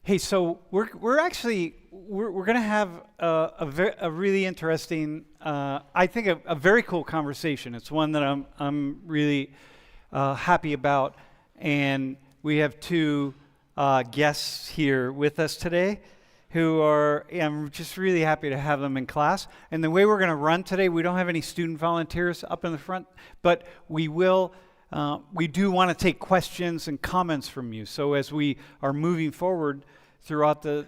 Hey, so we're going to have a really interesting, I think a very cool conversation. It's one that I'm really happy about, and we have two guests here with us today who I'm just really happy to have them in class. And the way we're going to run today, we don't have any student volunteers up in the front, but we will. We do want to take questions and comments from you. So as we are moving forward throughout the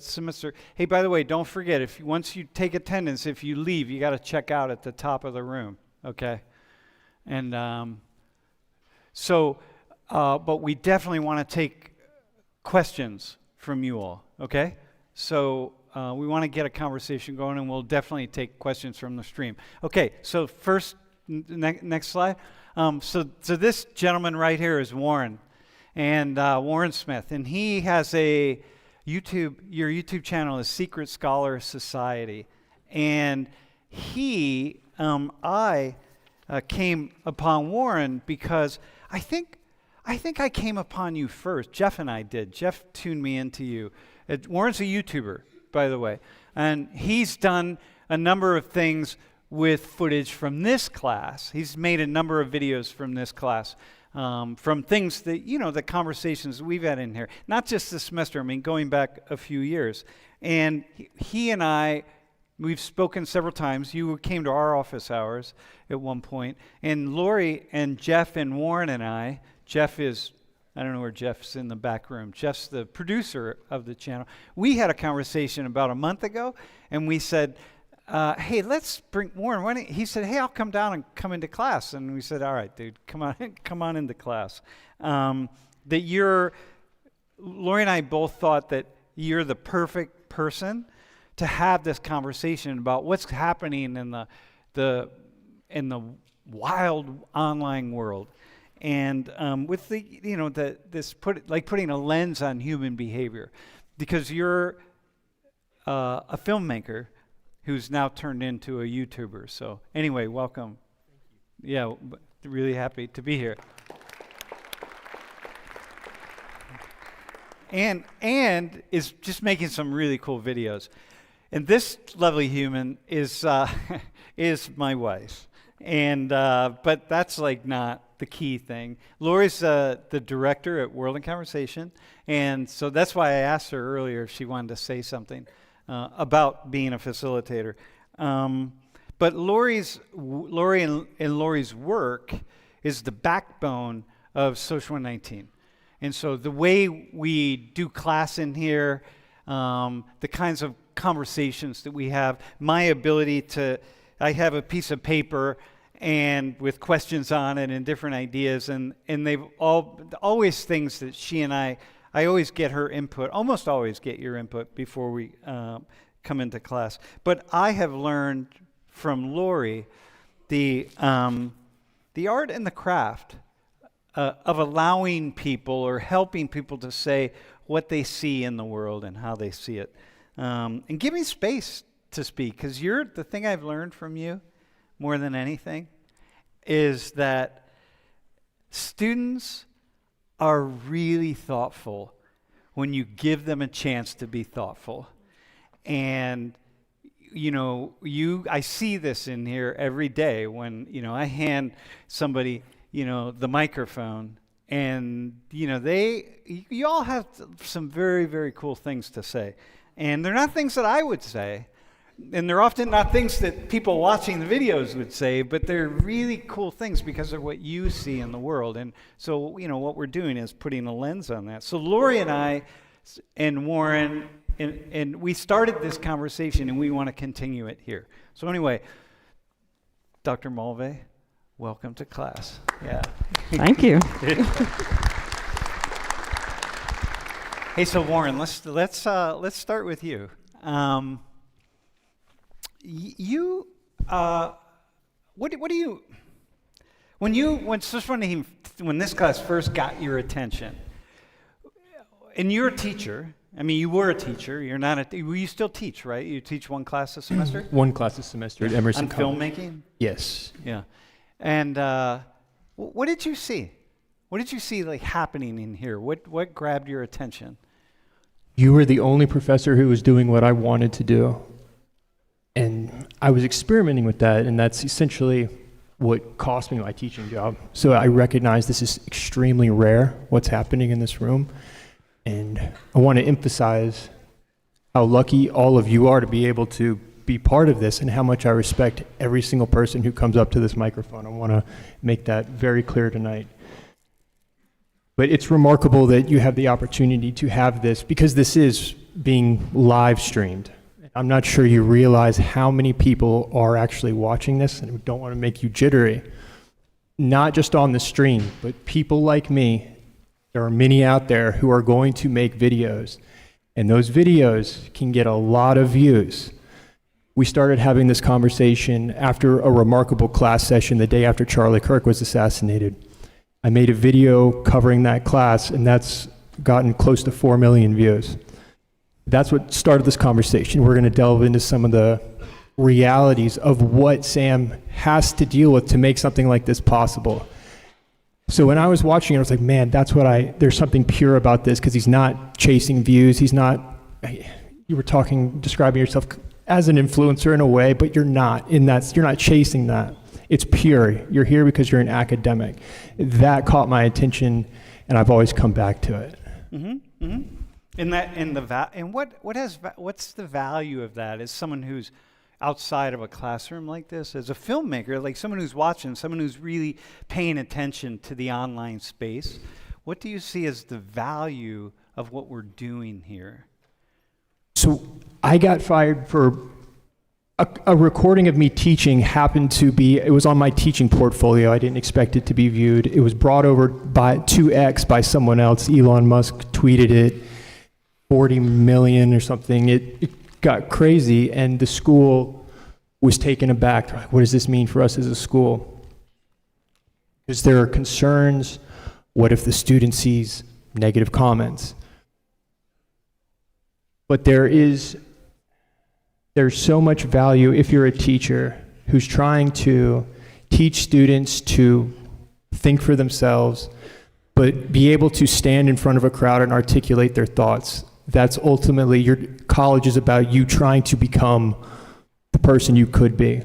semester, hey, by the way, don't forget, once you take attendance, if you leave, you got to check out at the top of the room, okay? And but we definitely want to take questions from you all, okay? So we want to get a conversation going, and we'll definitely take questions from the stream. Okay, so first, next slide. So this gentleman right here is Warren, and Warren Smith, and he has your YouTube channel is Secret Scholar Society, and I came upon Warren because I think I came upon you first. Jeff and I did. Jeff tuned me into you. Warren's a YouTuber, by the way, and he's done a number of things with footage from this class. He's made a number of videos from this class, from things that, the conversations we've had in here. Not just this semester, going back a few years. And he and I, we've spoken several times. You came to our office hours at one point. And Laurie and Jeff and Warren and I, I don't know where Jeff's in the back room. Jeff's the producer of the channel. We had a conversation about a month ago, and we said, hey, let's bring Warren. He said, hey, I'll come down and come into class. And we said, all right, dude, come on into class. Laurie and I both thought that you're the perfect person to have this conversation about what's happening in the wild online world. And with putting a lens on human behavior, because you're a filmmaker who's now turned into a YouTuber. So anyway, welcome. Yeah, really happy to be here. And is just making some really cool videos. And this lovely human is my wife. And but that's not the key thing. Laurie's the director at World in Conversation, and so that's why I asked her earlier if she wanted to say something about being a facilitator. But Laurie and Laurie's work is the backbone of Social 119. And so the way we do class in here, the kinds of conversations that we have, my ability I have a piece of paper and with questions on it and different ideas, and they've always things that she and I always get her input, almost always get your input before we come into class. But I have learned from Laurie the art and the craft of allowing people or helping people to say what they see in the world and how they see it. And giving space to speak, because the thing I've learned from you more than anything is that students are really thoughtful when you give them a chance to be thoughtful. And, I see this in here every day when, I hand somebody, the microphone, and, you all have some very, very cool things to say. And they're not things that I would say, and they're often not things that people watching the videos would say, but they're really cool things because of what you see in the world. And so, what we're doing is putting a lens on that. So Laurie and I and Warren, and we started this conversation, and we want to continue it here. So anyway, Dr. Mulvey, welcome to class. Yeah. Thank you. Hey, so Warren, let's start with you. What do you when this class first got your attention? And you're a teacher. You were a teacher. You're not you still teach, right? You teach one class a semester? One class a semester at Emerson on College. Filmmaking? Yes. Yeah. And what did you see? What did you see happening in here? What grabbed your attention? you were the only professor who was doing what I wanted to do. And I was experimenting with that, and that's essentially what cost me my teaching job. So I recognize this is extremely rare, what's happening in this room. And I want to emphasize how lucky all of you are to be able to be part of this, and how much I respect every single person who comes up to this microphone. I want to make that very clear tonight. But it's remarkable that you have the opportunity to have this, because this is being live streamed. I'm not sure you realize how many people are actually watching this, and we don't want to make you jittery. Not just on the stream, but people like me. There are many out there who are going to make videos, and those videos can get a lot of views. We started having this conversation after a remarkable class session the day after Charlie Kirk was assassinated. I made a video covering that class, and that's gotten close to 4 million views. That's what started this conversation. We're going to delve into some of the realities of what Sam has to deal with to make something like this possible. So when I was watching it, I was like, man, there's something pure about this, because he's not chasing views. You were describing yourself as an influencer in a way, but you're not chasing that. It's pure. You're here because you're an academic. That caught my attention, and I've always come back to it. Mm-hmm, mm-hmm. What's the value of that as someone who's outside of a classroom like this, as a filmmaker, like someone who's watching, someone who's really paying attention to the online space? What do you see as the value of what we're doing here? So I got fired for a recording of me teaching. It was on my teaching portfolio. I didn't expect it to be viewed. It was brought over to X by someone else. Elon Musk tweeted it. 40 million or something. It got crazy, and the school was taken aback. Like, what does this mean for us as a school? Because there are concerns. What if the student sees negative comments? But there's so much value if you're a teacher who's trying to teach students to think for themselves, but be able to stand in front of a crowd and articulate their thoughts. That's ultimately, your college is about you trying to become the person you could be.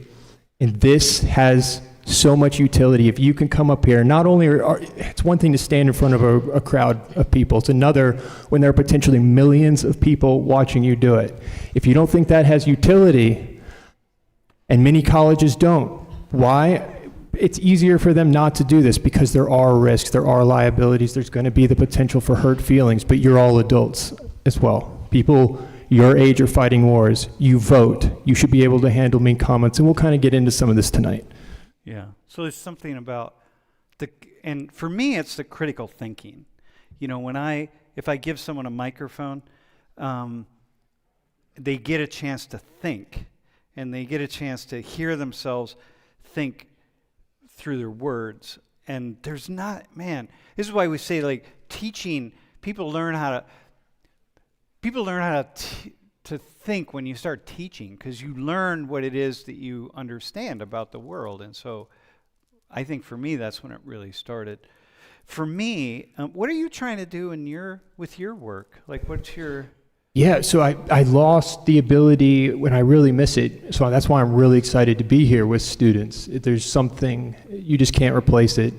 And this has so much utility. If you can come up here, not only it's one thing to stand in front of a crowd of people, it's another when there are potentially millions of people watching you do it. If you don't think that has utility, and many colleges don't, why? It's easier for them not to do this, because there are risks, there are liabilities, there's going to be the potential for hurt feelings, but you're all adults as well. People your age are fighting wars. You vote. You should be able to handle mean comments, and we'll kind of get into some of this tonight. Yeah. So there's something about and for me, it's the critical thinking. You know, if I give someone a microphone, they get a chance to think, and they get a chance to hear themselves think through their words. And this is why we say, like, teaching, people learn how to think when you start teaching, because you learn what it is that you understand about the world. And so I think for me, that's when it really started. For me, what are you trying to do with your work? Like, what's your... Yeah, so I lost the ability when I really miss it. So that's why I'm really excited to be here with students. There's something, you just can't replace it.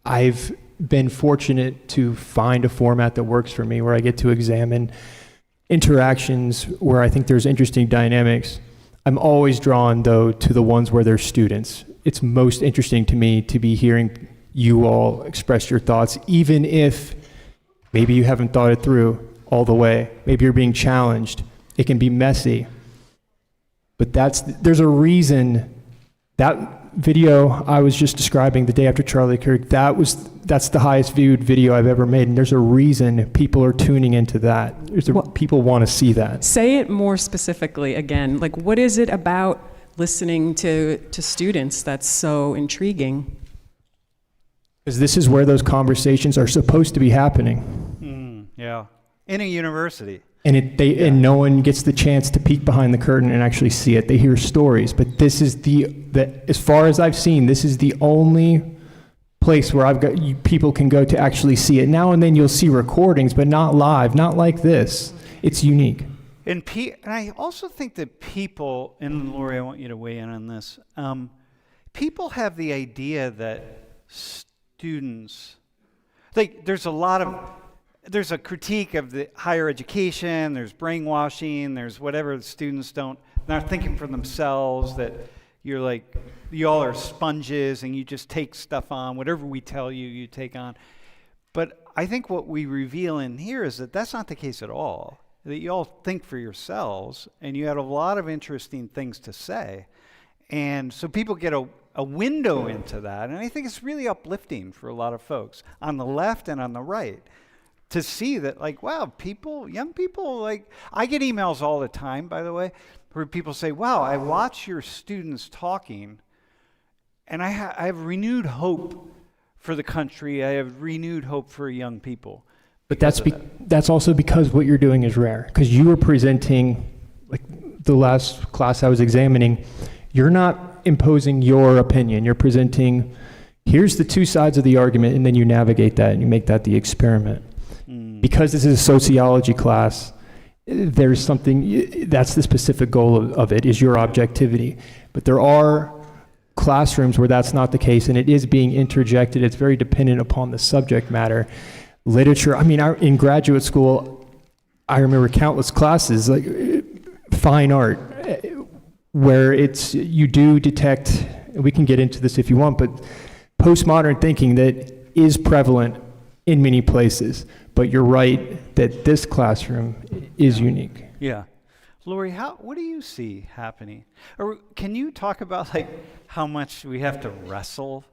I've been fortunate to find a format that works for me, where I get to examine interactions where I think there's interesting dynamics. I'm always drawn, though, to the ones where there's students. It's most interesting to me to be hearing you all express your thoughts, even if maybe you haven't thought it through all the way. Maybe you're being challenged. It can be messy. But there's a reason. That video I was just describing the day after Charlie Kirk, that's the highest viewed video I've ever made, and there's a reason people are tuning into that. People want to see that. Say it more specifically again. Like, what is it about listening to students that's so intriguing? Because this is where those conversations are supposed to be happening. Yeah. In a university. And no one gets the chance to peek behind the curtain and actually see it. They hear stories, but this is as far as I've seen, this is the only place where people can go to actually see it. Now and then you'll see recordings, but not live, not like this. It's unique. And I also think that people, and Laurie, I want you to weigh in on this. People have the idea that students, there's a critique of the higher education, there's brainwashing, there's whatever, the students not thinking for themselves, that you all are sponges and you just take stuff on, whatever we tell you, you take on. But I think what we reveal in here is that that's not the case at all. That you all think for yourselves, and you had a lot of interesting things to say. And so people get a window into that, and I think it's really uplifting for a lot of folks on the left and on the right to see that, wow, young people, I get emails all the time, by the way, where people say, wow, I watch your students talking, and I have renewed hope for the country. I have renewed hope for young people. But that's also because what you're doing is rare. Because you were presenting, the last class I was examining, you're not imposing your opinion. You're presenting, here's the two sides of the argument, and then you navigate that and you make that the experiment. Because this is a sociology class, there's something, that's the specific goal of it, is your objectivity. But there are classrooms where that's not the case, and it is being interjected. It's very dependent upon the subject matter. Literature, in graduate school, I remember countless classes, fine art, where you do detect, we can get into this if you want, but postmodern thinking that is prevalent in many places. But you're right that this classroom is unique. Yeah. Laurie, what do you see happening? Or can you talk about how much we have to wrestle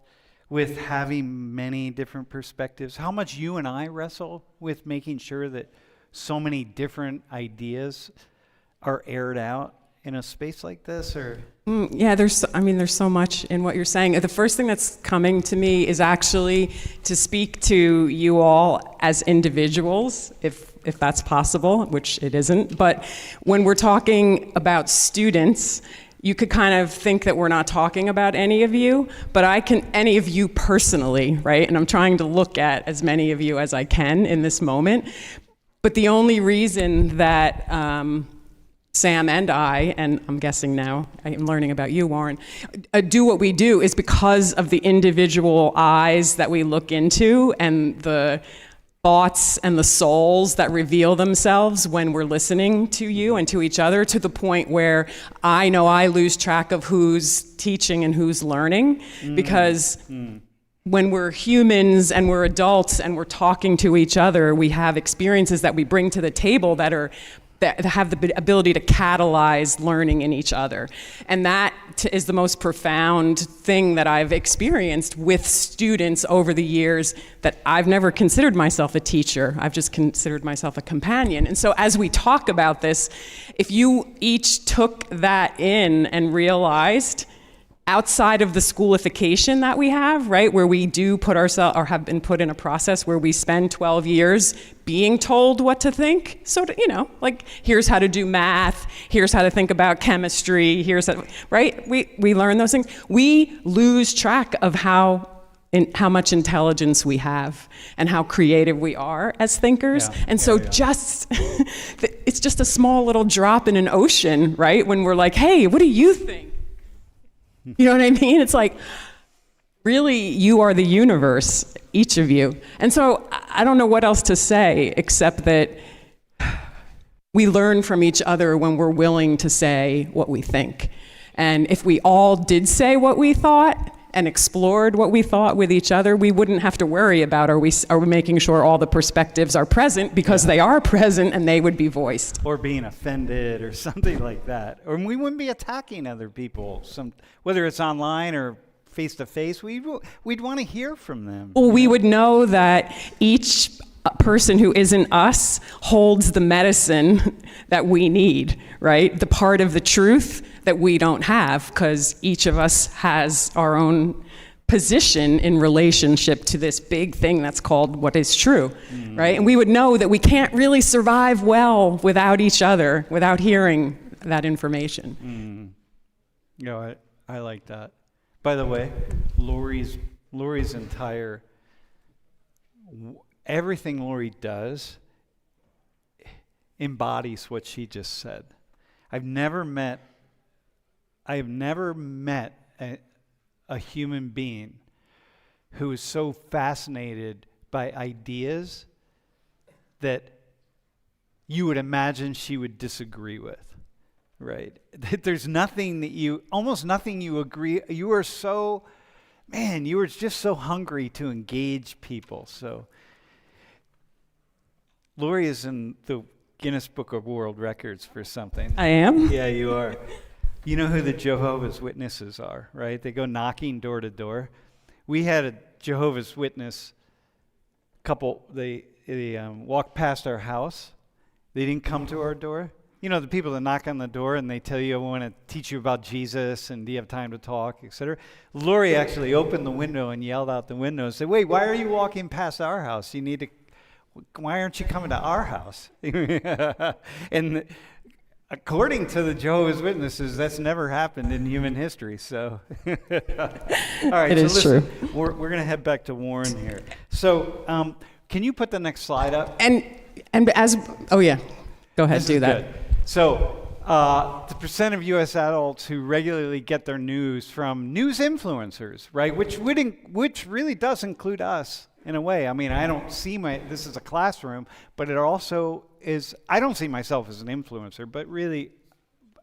with having many different perspectives? How much you and I wrestle with making sure that so many different ideas are aired out in a space like this? Or yeah, there's so much in what you're saying. The first thing that's coming to me is actually to speak to you all as individuals, if that's possible, which it isn't. But when we're talking about students, you could kind of think that we're not talking about any of you, but any of you personally, right? And I'm trying to look at as many of you as I can in this moment. But the only reason that Sam and I, and I'm guessing now, I'm learning about you, Warren, do what we do is because of the individual eyes that we look into and the thoughts and the souls that reveal themselves when we're listening to you and to each other, to the point where I know I lose track of who's teaching and who's learning, because when we're humans and we're adults and we're talking to each other, we have experiences that we bring to the table that have the ability to catalyze learning in each other. And that is the most profound thing that I've experienced with students over the years, that I've never considered myself a teacher. I've just considered myself a companion. And so as we talk about this, if you each took that in and realized, outside of the schoolification that we have, right, where we do put ourselves, or have been put in a process where we spend 12 years being told what to think. So, here's how to do math, here's how to think about chemistry, right? We learn those things. We lose track of how much intelligence we have and how creative we are as thinkers. It's just a small little drop in an ocean, right? When we're like, hey, what do you think? You know what I mean? It's really, you are the universe, each of you. And so I don't know what else to say, except that we learn from each other when we're willing to say what we think. And if we all did say what we thought and explored what we thought with each other, we wouldn't have to worry about are we making sure all the perspectives are present, because they are present and they would be voiced. Or being offended or something like that. Or we wouldn't be attacking other people, whether it's online or face-to-face. We'd want to hear from them. Well, we would know that each person who isn't us holds the medicine that we need, right? The part of the truth that we don't have, because each of us has our own position in relationship to this big thing that's called what is true, right? And we would know that we can't really survive well without each other, without hearing that information. I like that. By the way, Laurie's Laurie's entire, everything Laurie does embodies what she just said. I have never met a human being who is so fascinated by ideas that you would imagine she would disagree with, right? There's nothing almost nothing you agree. You were just so hungry to engage people. So Laurie is in the Guinness Book of World Records for something. I am? Yeah, you are. You know who the Jehovah's Witnesses are, right? They go knocking door to door. We had a Jehovah's Witness couple, they walked past our house. They didn't come to our door. You know, the people that knock on the door and they tell you, I want to teach you about Jesus and do you have time to talk, etc. Laurie actually opened the window and yelled out the window and said, wait, why are you walking past our house? Why aren't you coming to our house? And according to the Jehovah's Witnesses, that's never happened in human history. So, all right. It is listen, true. We're going to head back to Warren here. So, can you put the next slide up? Oh yeah, go ahead, This do is that. good. So, the percent of U.S. adults who regularly get their news from news influencers, right, which really does include us in a way. I mean, I don't see this is a classroom, but it also is, I don't see myself as an influencer, but really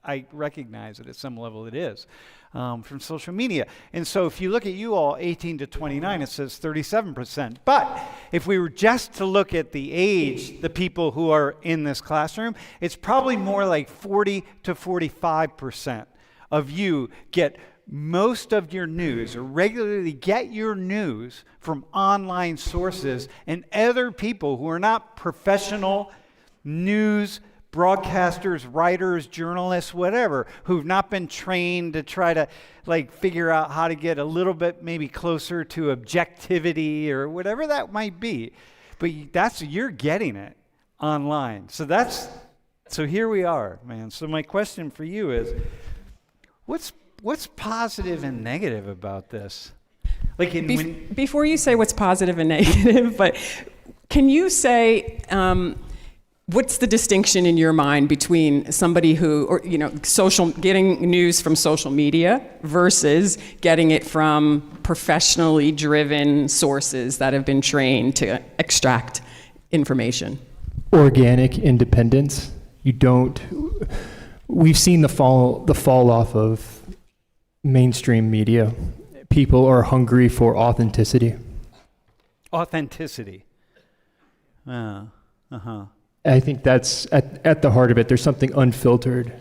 I recognize it at some level it is from social media. And so if you look at you all, 18 to 29, it says 37%. But if we were just to look at the age, the people who are in this classroom, it's probably more like 40 to 45% of you get most of your news or regularly get your news from online sources and other people who are not professional news broadcasters, writers, journalists, whatever, who've not been trained to try to figure out how to get a little bit maybe closer to objectivity or whatever that might be. But you're getting it online. So here we are, man. So my question for you is, what's positive and negative about this? Before you say what's positive and negative, but can you say what's the distinction in your mind between somebody getting news from social media versus getting it from professionally driven sources that have been trained to extract information? Organic independence. We've seen the fall off of mainstream media. People are hungry for authenticity. Authenticity. I think that's at the heart of it. There's something unfiltered.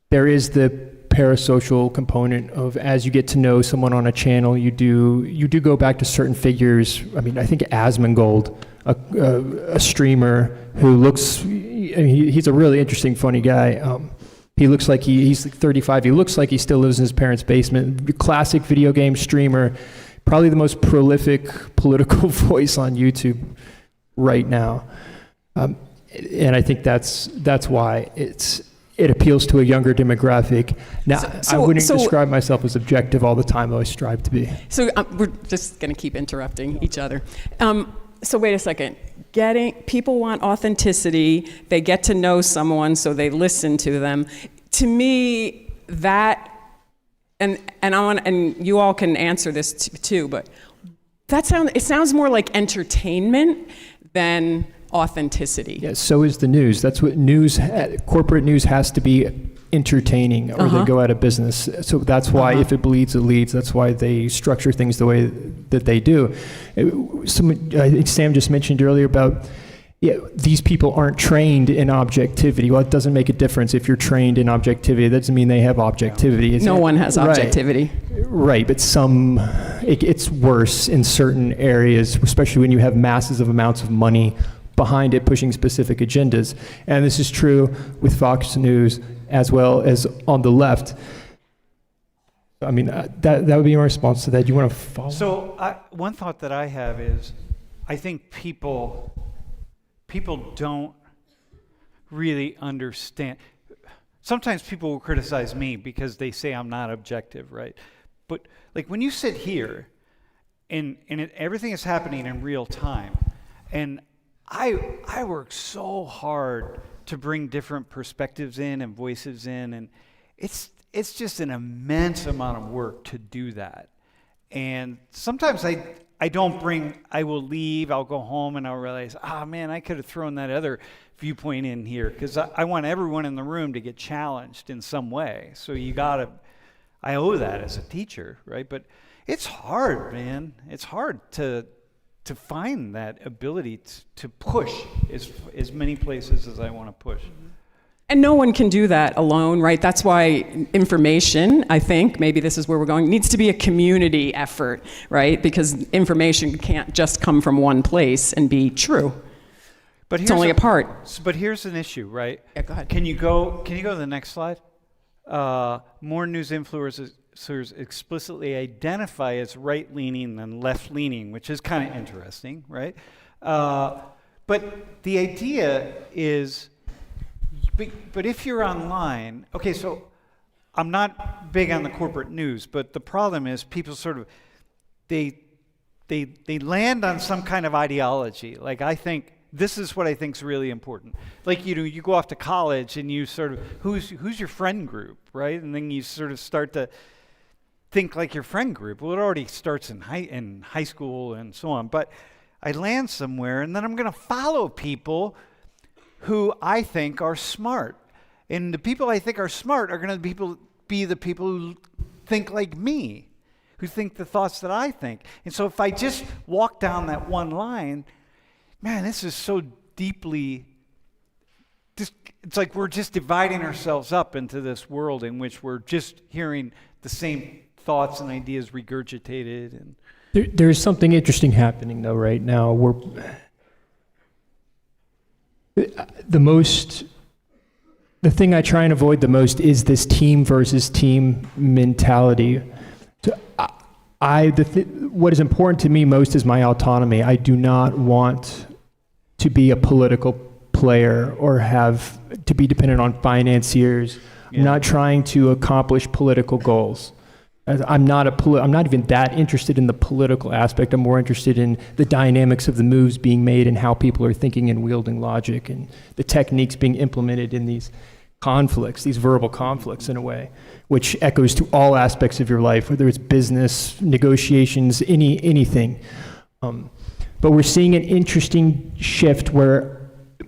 There is the parasocial component of, as you get to know someone on a channel, you do go back to certain figures. I mean, I think Asmongold, a streamer who looks, he's a really interesting, funny guy. He looks like he's 35. He looks like he still lives in his parents' basement. Classic video game streamer, probably the most prolific political voice on YouTube right now. And I think that's why it appeals to a younger demographic. Now, I wouldn't describe myself as objective all the time, though I strive to be. So we're just going to keep interrupting each other. So wait a second. People want authenticity. They get to know someone, so they listen to them. To me, that, and you all can answer this too, but it sounds more like entertainment than authenticity. Yeah, so is the news. That's what corporate news has to be entertaining, or they go out of business. So that's why if it bleeds, it leads. That's why they structure things the way that they do. I think Sam just mentioned earlier about, these people aren't trained in objectivity. Well, it doesn't make a difference if you're trained in objectivity. That doesn't mean they have objectivity. No one has objectivity. Right, but it's worse in certain areas, especially when you have massive amounts of money behind it pushing specific agendas. And this is true with Fox News as well as on the left. I mean, that would be my response to that. Do you want to follow? So one thought that I have is, I think people don't really understand. Sometimes people will criticize me because they say I'm not objective, right? But when you sit here everything is happening in real time. And I work so hard to bring different perspectives in and voices in, and it's just an immense amount of work to do that. And sometimes I will leave, I'll go home, and I'll realize, man, I could have thrown that other viewpoint in here, because I want everyone in the room to get challenged in some way. So I owe that as a teacher, right? But it's hard, man. It's hard to find that ability to push as many places as I want to push. And no one can do that alone, right? That's why information, I think, maybe this is where we're going, needs to be a community effort, right? Because information can't just come from one place and be true. But it's only a part. But here's an issue, right? Yeah, go ahead. Can you go to the next slide? More news influencers explicitly identify as right-leaning than left-leaning, which is kind of interesting, right? But the idea is, but if you're online, okay, so I'm not big on the corporate news, but the problem is people sort of, they land on some kind of ideology. Like, I think this is what I think is really important. Like, you go off to college and you sort of, who's your friend group, right? And then you sort of start to think like your friend group. Well, it already starts in high school and so on. But I land somewhere, and then I'm going to follow people who I think are smart. And the people I think are smart are going to be the people who think like me, who think the thoughts that I think. And so if I just walk down that one line, man, this is so deeply, it's like we're just dividing ourselves up into this world in which we're just hearing the same thoughts and ideas regurgitated. And There's something interesting happening, though, right now. The thing I try and avoid the most is this team versus team mentality. So what is important to me most is my autonomy. I do not want to be a political player or have to be dependent on financiers. Yeah. I'm not trying to accomplish political goals. I'm not even that interested in the political aspect. I'm more interested in the dynamics of the moves being made and how people are thinking and wielding logic and the techniques being implemented in these conflicts, these verbal conflicts in a way, which echoes to all aspects of your life, whether it's business, negotiations, anything. But we're seeing an interesting shift where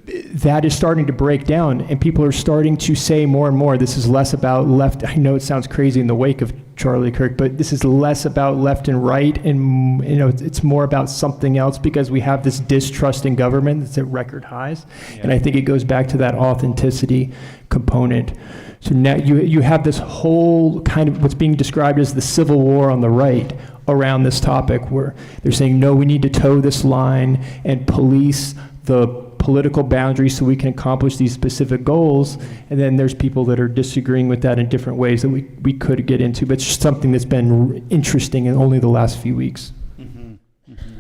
that is starting to break down, and people are starting to say more and more, this is less about left. I know it sounds crazy in the wake of Charlie Kirk, but this is less about left and right, and it's more about something else, because we have this distrust in government that's at record highs. Yeah. And I think it goes back to that authenticity component. So now you have this whole kind of what's being described as the civil war on the right around this topic, where they're saying, no, we need to toe this line and police the political boundaries so we can accomplish these specific goals. And then there's people that are disagreeing with that in different ways that we could get into, but it's just something that's been interesting in only the last few weeks. Mm-hmm. Mm-hmm.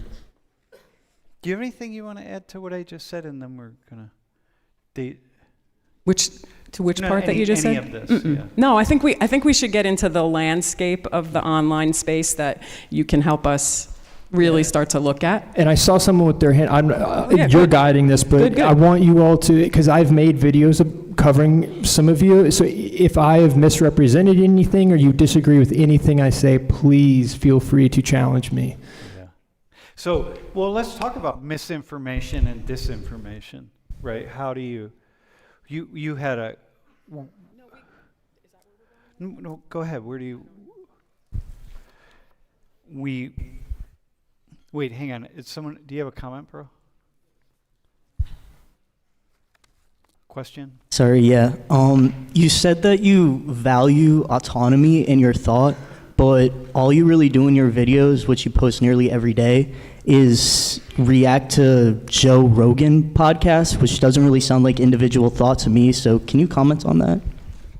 Do you have anything you want to add to what I just said, and then we're gonna which part that you just said? Of this, yeah. No, I think we should get into the landscape of the online space that you can help us really start to look at. And I saw someone with their hand. You're guiding this, but good. I want you all to, because I've made videos covering some of you. So if I have misrepresented anything or you disagree with anything I say, please feel free to challenge me. Yeah. So, well, let's talk about misinformation and disinformation, right? How do you had a... No, go ahead. Where do you... Wait, hang on. Do you have a comment, bro? Question? Sorry, yeah. You said that you value autonomy in your thought, but all you really do in your videos, which you post nearly every day, is react to Joe Rogan podcasts, which doesn't really sound like individual thought to me. So can you comment on that?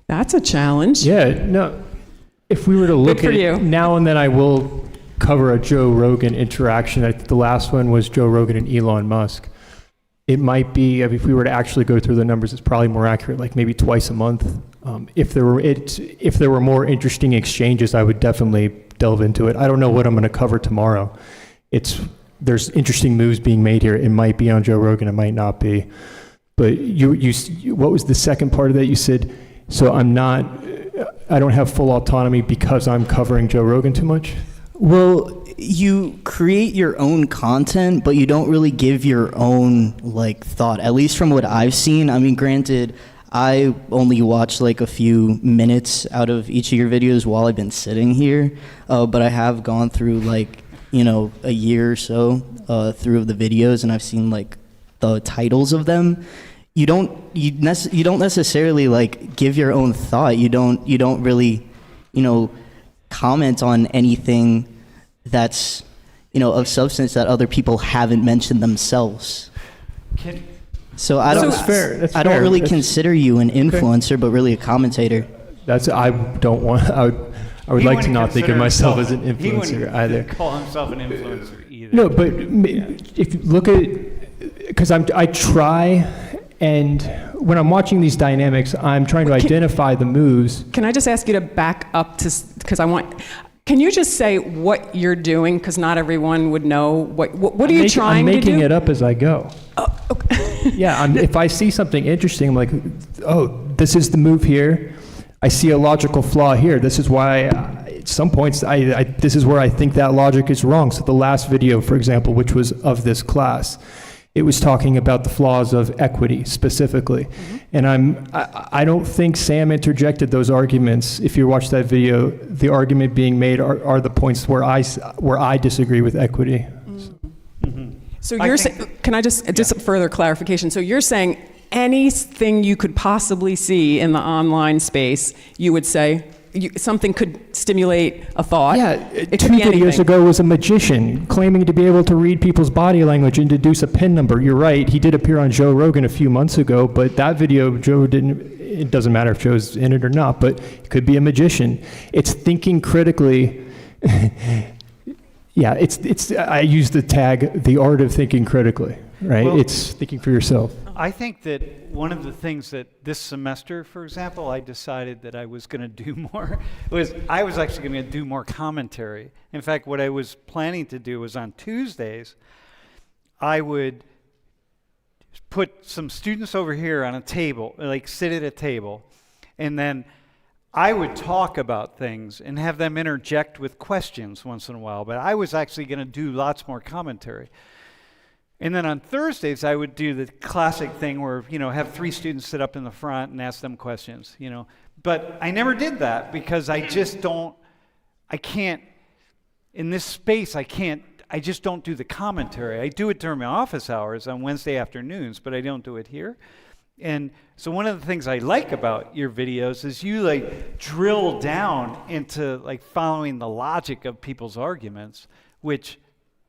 That's a challenge. Yeah, no. If we were to look at it now and then, I will cover a Joe Rogan interaction. I think the last one was Joe Rogan and Elon Musk. It might be, if we were to actually go through the numbers, it's probably more accurate, like maybe twice a month. If there were more interesting exchanges, I would definitely delve into it. I don't know what I'm going to cover tomorrow. There's interesting moves being made here. It might be on Joe Rogan, it might not be. But what was the second part of that? You said, so I don't have full autonomy because I'm covering Joe Rogan too much? Well, you create your own content, but you don't really give your own like thought, at least from what I've seen. I mean, granted, I only watched like a few minutes out of each of your videos while I've been sitting here, but I have gone through like, a year or so through the videos, and I've seen like the titles of them. You don't necessarily like give your own thought. You don't really, comment on anything that's, of substance that other people haven't mentioned themselves. So I don't. That's fair. That's I don't fair. really That's- consider you an influencer, but really a commentator. I would He like to wouldn't not think of consider myself himself- as an he influencer wouldn't either. call himself an influencer either. No, but if you look at, because I try, and when I'm watching these dynamics, I'm trying to identify the moves. Can I just ask you to back up because can you just say what you're doing? Because not everyone would know. What are you trying to do? I'm making it up as I go. Oh, okay. Yeah, if I see something interesting, I'm like, oh, this is the move here. I see a logical flaw here. This is why, at some points, this is where I think that logic is wrong. So the last video, for example, which was of this class, it was talking about the flaws of equity specifically. Mm-hmm. And I don't think Sam interjected those arguments. If you watch that video, the argument being made are the points where I disagree with equity. So you're saying, can I just further clarification? So you're saying anything you could possibly see in the online space, you would say something could stimulate a thought? Yeah, It two could be videos anything. ago was a magician claiming to be able to read people's body language and deduce a PIN number. You're right, he did appear on Joe Rogan a few months ago, but that video, it doesn't matter if Joe's in it or not, but it could be a magician. It's thinking critically. Yeah, I use the tag, the art of thinking critically, right? Well, it's thinking for yourself. I think that one of the things that this semester, for example, I decided that I was going to do more I was actually going to do more commentary. In fact, what I was planning to do was on Tuesdays, I would put some students over here on a table, like sit at a table, and then I would talk about things and have them interject with questions once in a while, but I was actually going to do lots more commentary. And then on Thursdays, I would do the classic thing where, have 3 students sit up in the front and ask them questions, But I never did that because I can't, in this space, I just don't do the commentary. I do it during my office hours on Wednesday afternoons, but I don't do it here. And so one of the things I like about your videos is you drill down into following the logic of people's arguments, which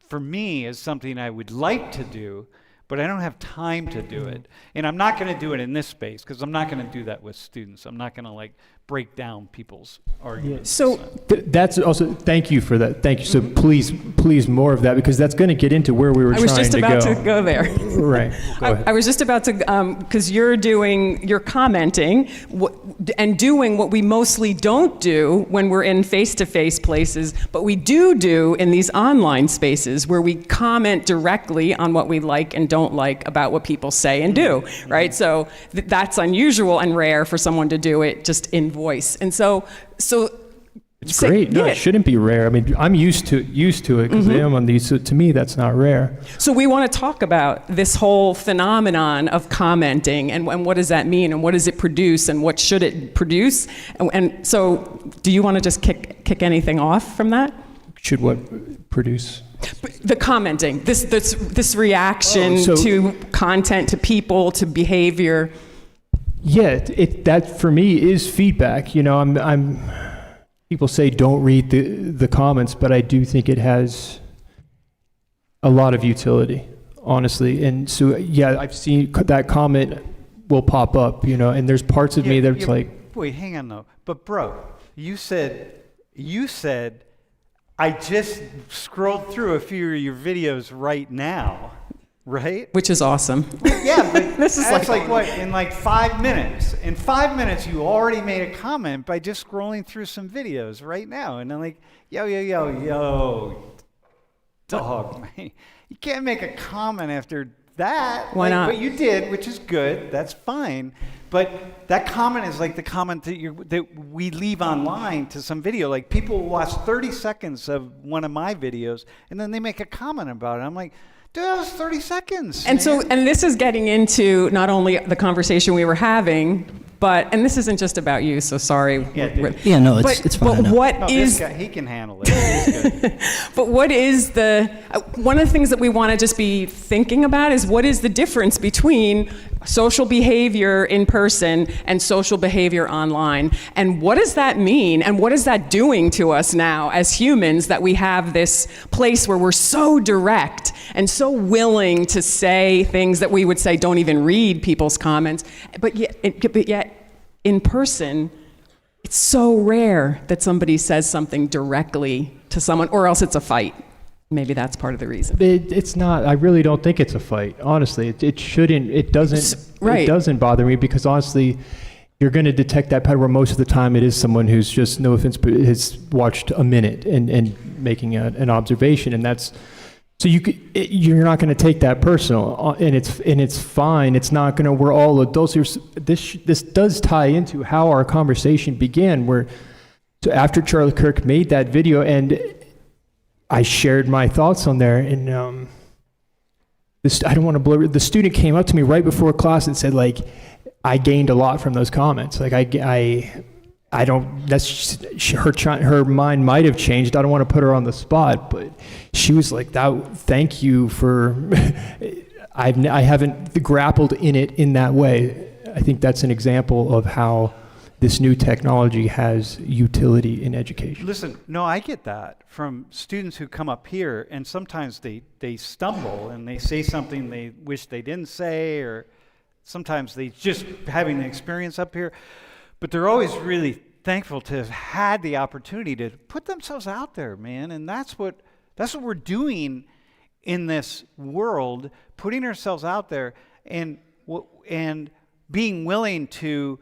for me is something I would like to do, but I don't have time to do it. And I'm not going to do it in this space because I'm not going to do that with students. I'm not going to break down people's arguments. So That's also, thank you for that. Thank you. So please more of that, because that's going to get into where we were I trying was just to about go. to go there. Right. Go ahead. I was just about to, because you're commenting and doing what we mostly don't do when we're in face-to-face places, but we do in these online spaces where we comment directly on what we like and don't like about what people say and do, right? So that's unusual and rare for someone to do it just in voice. And so It's great. No, yeah. it shouldn't be rare. I mean, I'm used to it because I am on these. So to me, that's not rare. So we want to talk about this whole phenomenon of commenting and what does that mean and what does it produce and what should it produce? And so do you want to just kick anything off from that? Should what produce? The commenting, this reaction to content, to people, to behavior. Yeah, that for me is feedback. People say don't read the comments, but I do think it has a lot of utility, honestly. And so, yeah, I've seen that comment will pop up, and there's parts of me that's like... Wait, hang on though. But bro, you said, I just scrolled through a few of your videos right now. right? Which is awesome. Yeah, but This is that's like- what, in like 5 minutes. In 5 minutes, you already made a comment by just scrolling through some videos right now. And I'm like, yo, dog, man. You can't make a comment after that. Why not? But you did, which is good. That's fine. But that comment is like the comment that we leave online to some video. Like people will watch 30 seconds of one of my videos, and then they make a comment about it. I'm like, dude, that was 30 seconds. And man. so, and this is getting into not only the conversation we were having, but, and this isn't just about you, so sorry. Yeah, dude. Yeah, no, But, it's fine. but no. what No, is, this guy, he can handle it. He's good. but what is the, one of the things that we want to just be thinking about is what is the difference between social behavior in person and social behavior online? And what does that mean? And what is that doing to us now as humans, that we have this place where we're so direct and so willing to say things that we would say don't even read people's comments, but yet in person, it's so rare that somebody says something directly to someone, or else it's a fight. Maybe that's part of the reason. It's not. I really don't think it's a fight. Honestly, it shouldn't. It doesn't. Right. It doesn't bother me because honestly, you're going to detect that pattern where most of the time it is someone who's just, no offense, but has watched a minute and making an observation, and that's. So you're not going to take that personal, and it's fine. It's not going to. We're all adults. This does tie into how our conversation began. So after Charlie Kirk made that video, and I shared my thoughts on there, and I don't want to blur. The student came up to me right before class and said, like, I gained a lot from those comments. Like I don't. That's her mind might have changed. I don't want to put her on the spot, but she was like, "That. Thank you for." I haven't grappled in it in that way. I think that's an example of how this new technology has utility in education. Listen, no, I get that from students who come up here, and sometimes they stumble and they say something they wish they didn't say, or sometimes they just having the experience up here. But they're always really thankful to have had the opportunity to put themselves out there, man. And that's what we're doing in this world, putting ourselves out there and being willing to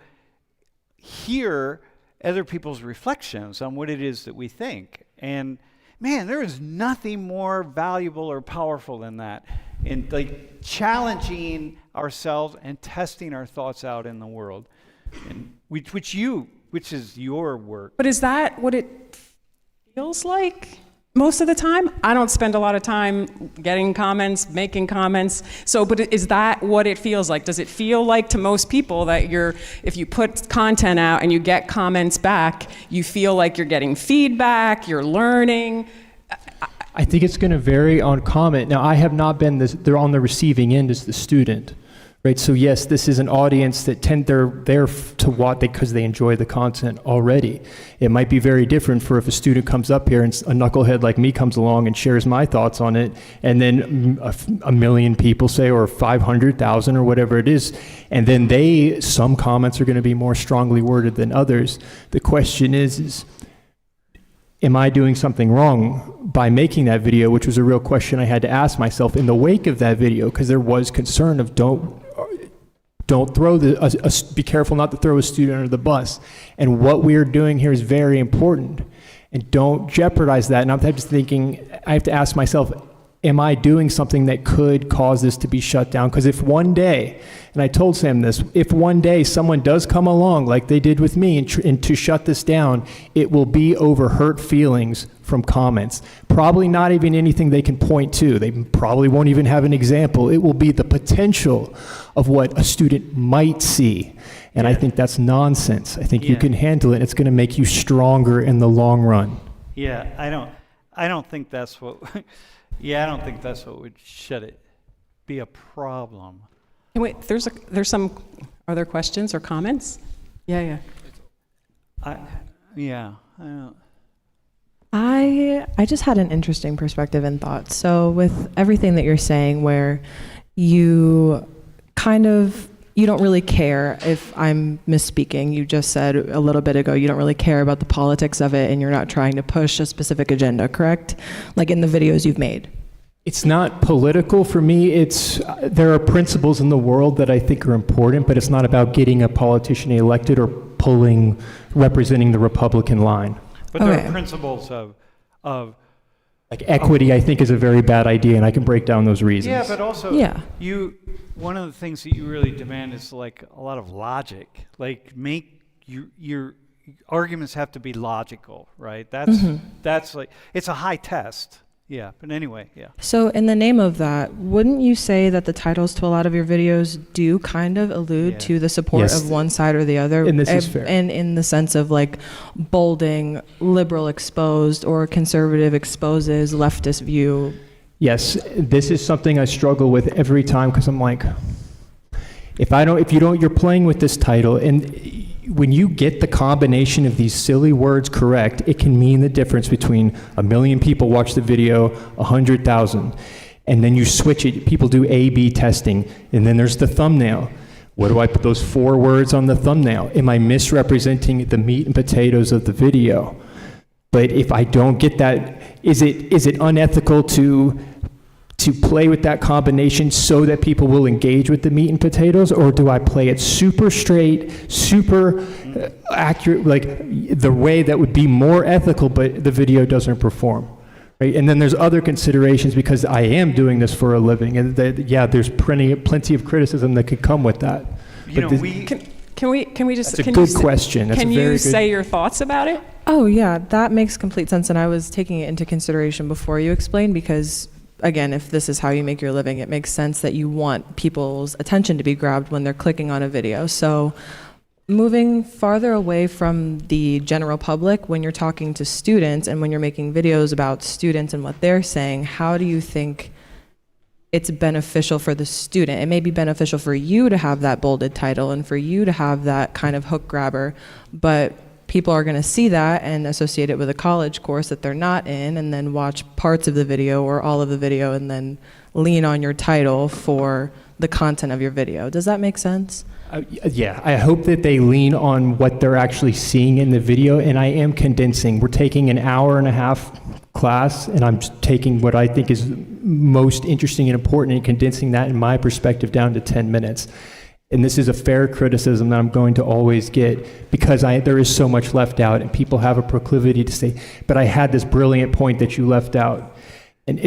hear other people's reflections on what it is that we think. And man, there is nothing more valuable or powerful than that, in like challenging ourselves and testing our thoughts out in the world. And which is your work. But is that what it feels like most of the time? I don't spend a lot of time getting comments, making comments. So, but is that what it feels like? Does it feel like to most people that if you put content out and you get comments back, you feel like you're getting feedback, you're learning? I think it's going to vary on comment. Now, I have not been they're on the receiving end as the student. Right, so yes, this is an audience that they're there to watch because they enjoy the content already. It might be very different for if a student comes up here and a knucklehead like me comes along and shares my thoughts on it, and then a million people say, or 500,000 or whatever it is, and then some comments are going to be more strongly worded than others. The question is am I doing something wrong by making that video, which was a real question I had to ask myself in the wake of that video, because there was concern of don't throw be careful not to throw a student under the bus. And what we're doing here is very important. And don't jeopardize that. And I'm just thinking, I have to ask myself, am I doing something that could cause this to be shut down? Because if one day, and I told Sam this, if one day someone does come along like they did with me and to shut this down, it will be over hurt feelings from comments. Probably not even anything they can point to. They probably won't even have an example. It will be the potential of what a student might see. And I think that's nonsense. I think you can handle it. It's going to make you stronger in the long run. Yeah, I don't think that's what I don't think that's what would be a problem. Hey, wait, there's some other questions or comments? Yeah. I don't. I just had an interesting perspective and thought. So with everything that you're saying, where you don't really care if I'm misspeaking. You just said a little bit ago you don't really care about the politics of it and you're not trying to push a specific agenda, correct? Like in the videos you've made. It's not political for me. There are principles in the world that I think are important, but it's not about getting a politician elected or representing the Republican line. But there Okay. are principles of Like equity, I think, is a very bad idea, and I can break down those reasons. yeah, but also Yeah. one of the things that you really demand is like a lot of logic. Like make your arguments have to be logical, right? That's like it's a high test. Yeah, but anyway, yeah. So in the name of that, wouldn't you say that the titles to a lot of your videos do kind of allude Yeah. to the support Yes. of one side or the other? And this is fair. And in the sense of like bolding liberal exposed or conservative exposes leftist view. Yes, this is something I struggle with every time because I'm like, you're playing with this title, and when you get the combination of these silly words correct, it can mean the difference between 1 million people watch the video, 100,000. And then you switch it, people do A/B testing, and then there's the thumbnail. What do I put those 4 words on the thumbnail? Am I misrepresenting the meat and potatoes of the video? But if I don't get that, is it unethical to play with that combination so that people will engage with the meat and potatoes, or do I play it super straight, super accurate, like the way that would be more ethical, but the video doesn't perform, right? And then there's other considerations because I am doing this for a living, and there's plenty of criticism that could come with that. You But know, this- Can we just? That's a can good you, question. That's Can a very you good- say your thoughts about it? Oh yeah, that makes complete sense. And I was taking it into consideration before you explained because again, if this is how you make your living, it makes sense that you want people's attention to be grabbed when they're clicking on a video. So moving farther away from the general public, when you're talking to students and when you're making videos about students and what they're saying, how do you think it's beneficial for the student? It may be beneficial for you to have that bolded title and for you to have that kind of hook grabber, but people are going to see that and associate it with a college course that they're not in, and then watch parts of the video or all of the video and then lean on your title for the content of your video. Does that make sense? Yeah, I hope that they lean on what they're actually seeing in the video, and I am condensing. We're taking an hour and a half class, and I'm just taking what I think is most interesting and important and condensing that in my perspective down to 10 minutes. And this is a fair criticism that I'm going to always get because there is so much left out, and people have a proclivity to say, but I had this brilliant point that you left out. And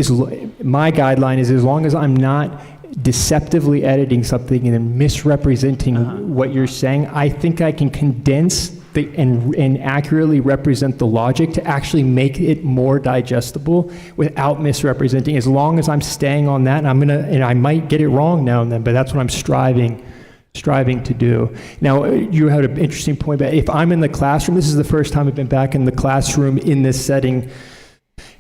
my guideline is as long as I'm not deceptively editing something and then misrepresenting what you're saying, I think I can condense and accurately represent the logic to actually make it more digestible without misrepresenting. As long as I'm staying on that, and I might get it wrong now and then, but that's what I'm striving to do. Now, you had an interesting point, but if I'm in the classroom, this is the first time I've been back in the classroom in this setting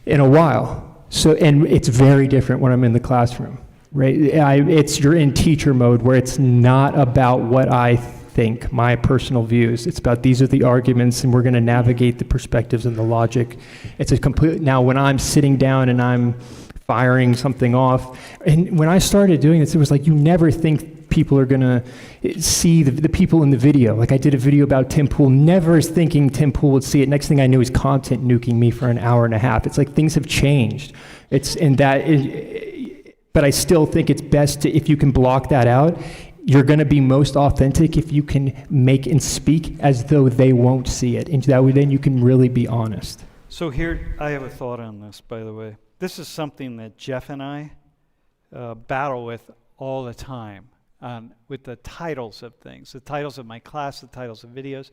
in a while. So, and it's very different when I'm in the classroom, right? You're in teacher mode where it's not about what I think, my personal views. It's about these are the arguments, and we're going to navigate the perspectives and the logic. Now when I'm sitting down and I'm firing something off, and when I started doing this, it was like you never think people are going to see the people in the video. Like I did a video about Tim Pool, never thinking Tim Pool would see it. Next thing I knew, he's content nuking me for an hour and a half. It's like things have changed. But I still think it's best if you can block that out. You're going to be most authentic if you can make and speak as though they won't see it. And that way then you can really be honest. So here, I have a thought on this, by the way. This is something that Jeff and I battle with all the time. With the titles of things, the titles of my class, the titles of videos.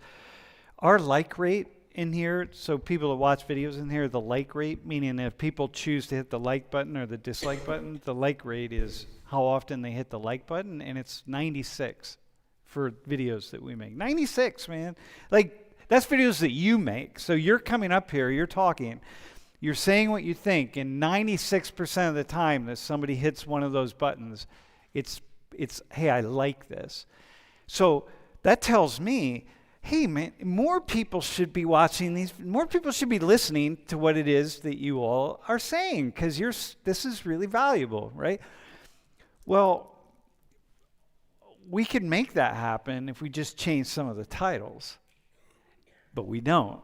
Our like rate in here, so people that watch videos in here, the like rate, meaning if people choose to hit the like button or the dislike button, the like rate is how often they hit the like button, and it's 96 for videos that we make. 96, man. Like, that's videos that you make. So you're coming up here, you're talking, you're saying what you think, and 96% of the time that somebody hits one of those buttons, it's hey, I like this. So that tells me, hey, man, more people should be watching these. More people should be listening to what it is that you all are saying, because this is really valuable, right? Well, we can make that happen if we just change some of the titles, but we don't.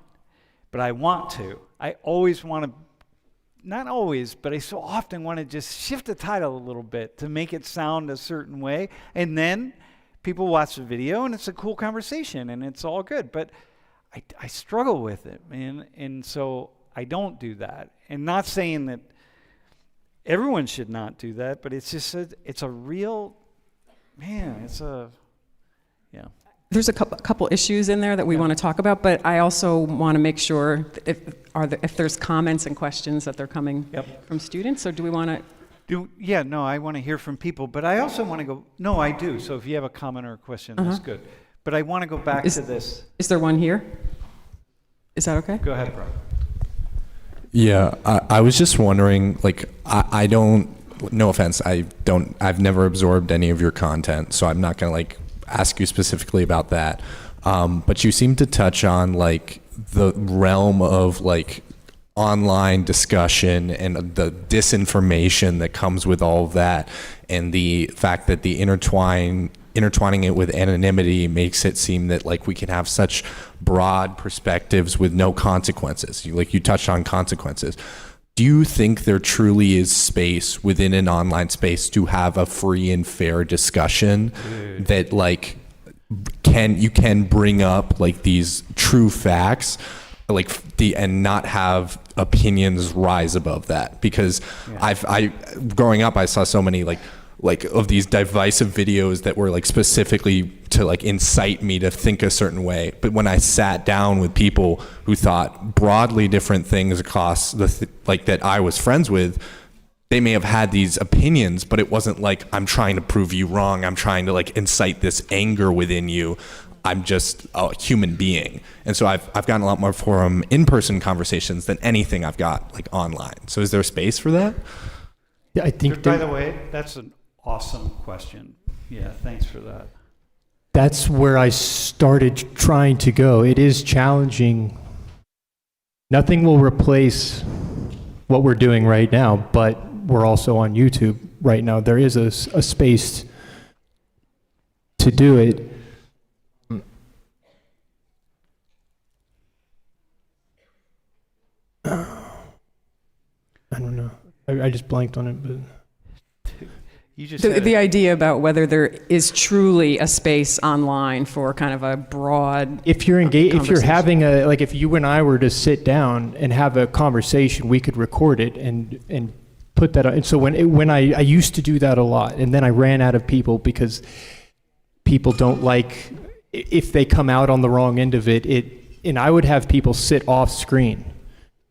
But I want to. I always want to not always, but I so often want to just shift the title a little bit to make it sound a certain way. And then people watch the video and it's a cool conversation and it's all good. But I struggle with it, man. And so I don't do that. And not saying that everyone should not do that, but it's just it's a real, man, yeah. There's a couple issues in there that we want to talk about, but I also want to make sure if there's comments and questions that they're coming from students. So do we want to? I want to hear from people, but I also want to go. No, I do. So if you have a comment or a question, that's good. But I want to go back to this. Is there one here? Is that okay? Go ahead, bro. Yeah, I was just wondering, like, I don't, no offense, I've never absorbed any of your content, so I'm not going to, like, ask you specifically about that. But you seem to touch on, like, the realm of, like, online discussion and the disinformation that comes with all of that, and the fact that the intertwining it with anonymity makes it seem that, like, we can have such broad perspectives with no consequences. You touched on consequences. Do you think there truly is space within an online space to have a free and fair discussion that, like, you can bring up, like, these true facts, like, and not have opinions rise above that? Because growing up, I saw so many like of these divisive videos that were, like, specifically to, like, incite me to think a certain way. But when I sat down with people who thought broadly different things across that I was friends with, they may have had these opinions, but it wasn't like, I'm trying to prove you wrong. I'm trying to, like, incite this anger within you. I'm just a human being. And so I've gotten a lot more from in-person conversations than anything I've got, like, online. So is there space for that? Yeah, I think. By the way, that's an awesome question. Yeah, thanks for that. That's where I started trying to go. It is challenging. Nothing will replace what we're doing right now, but we're also on YouTube right now. There is a space to do it. I don't know. I just blanked on it, but. You just The idea about whether there is truly a space online for kind of a broad. If you're engaged, if you're having if you and I were to sit down and have a conversation, we could record it and put that on. And so when I used to do that a lot, and then I ran out of people because people don't like if they come out on the wrong end of it. And I would have people sit off screen.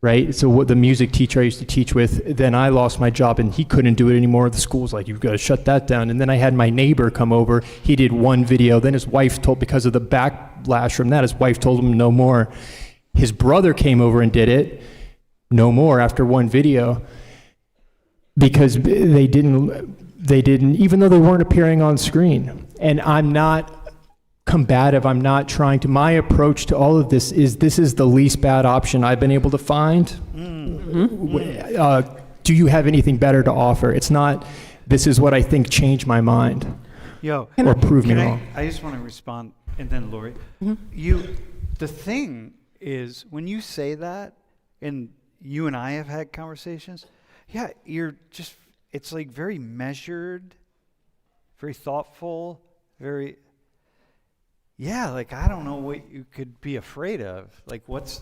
Right? So what the music teacher I used to teach with, then I lost my job and he couldn't do it anymore. The school's like, you've got to shut that down. And then I had my neighbor come over. He did one video. Then his wife because of the backlash from that, his wife told him no more. His brother came over and did it. No more after one video. Because they didn't, even though they weren't appearing on screen. And I'm not combative. I'm not trying to. My approach to all of this is the least bad option I've been able to find. Do you have anything better to offer? It's not, this is what I think changed my mind. Or prove me wrong. I just want to respond, and then Laurie. The thing is, when you say that, and you and I have had conversations, it's like very measured, very thoughtful, very. Yeah, like, I don't know what you could be afraid of. Like, what's...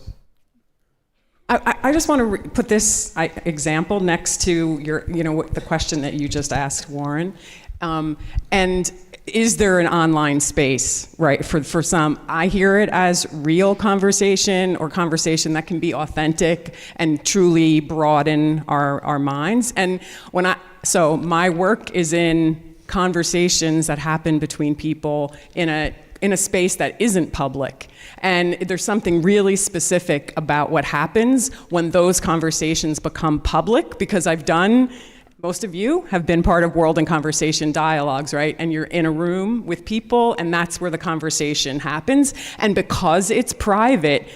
I just want to put this example next to the question that you just asked, Warren. And is there an online space, right, for some? I hear it as real conversation or conversation that can be authentic and truly broaden our minds. And so my work is in conversations that happen between people in a space that isn't public. And there's something really specific about what happens when those conversations become public, because most of you have been part of World in Conversation dialogues, right? And you're in a room with people, and that's where the conversation happens. And because it's private,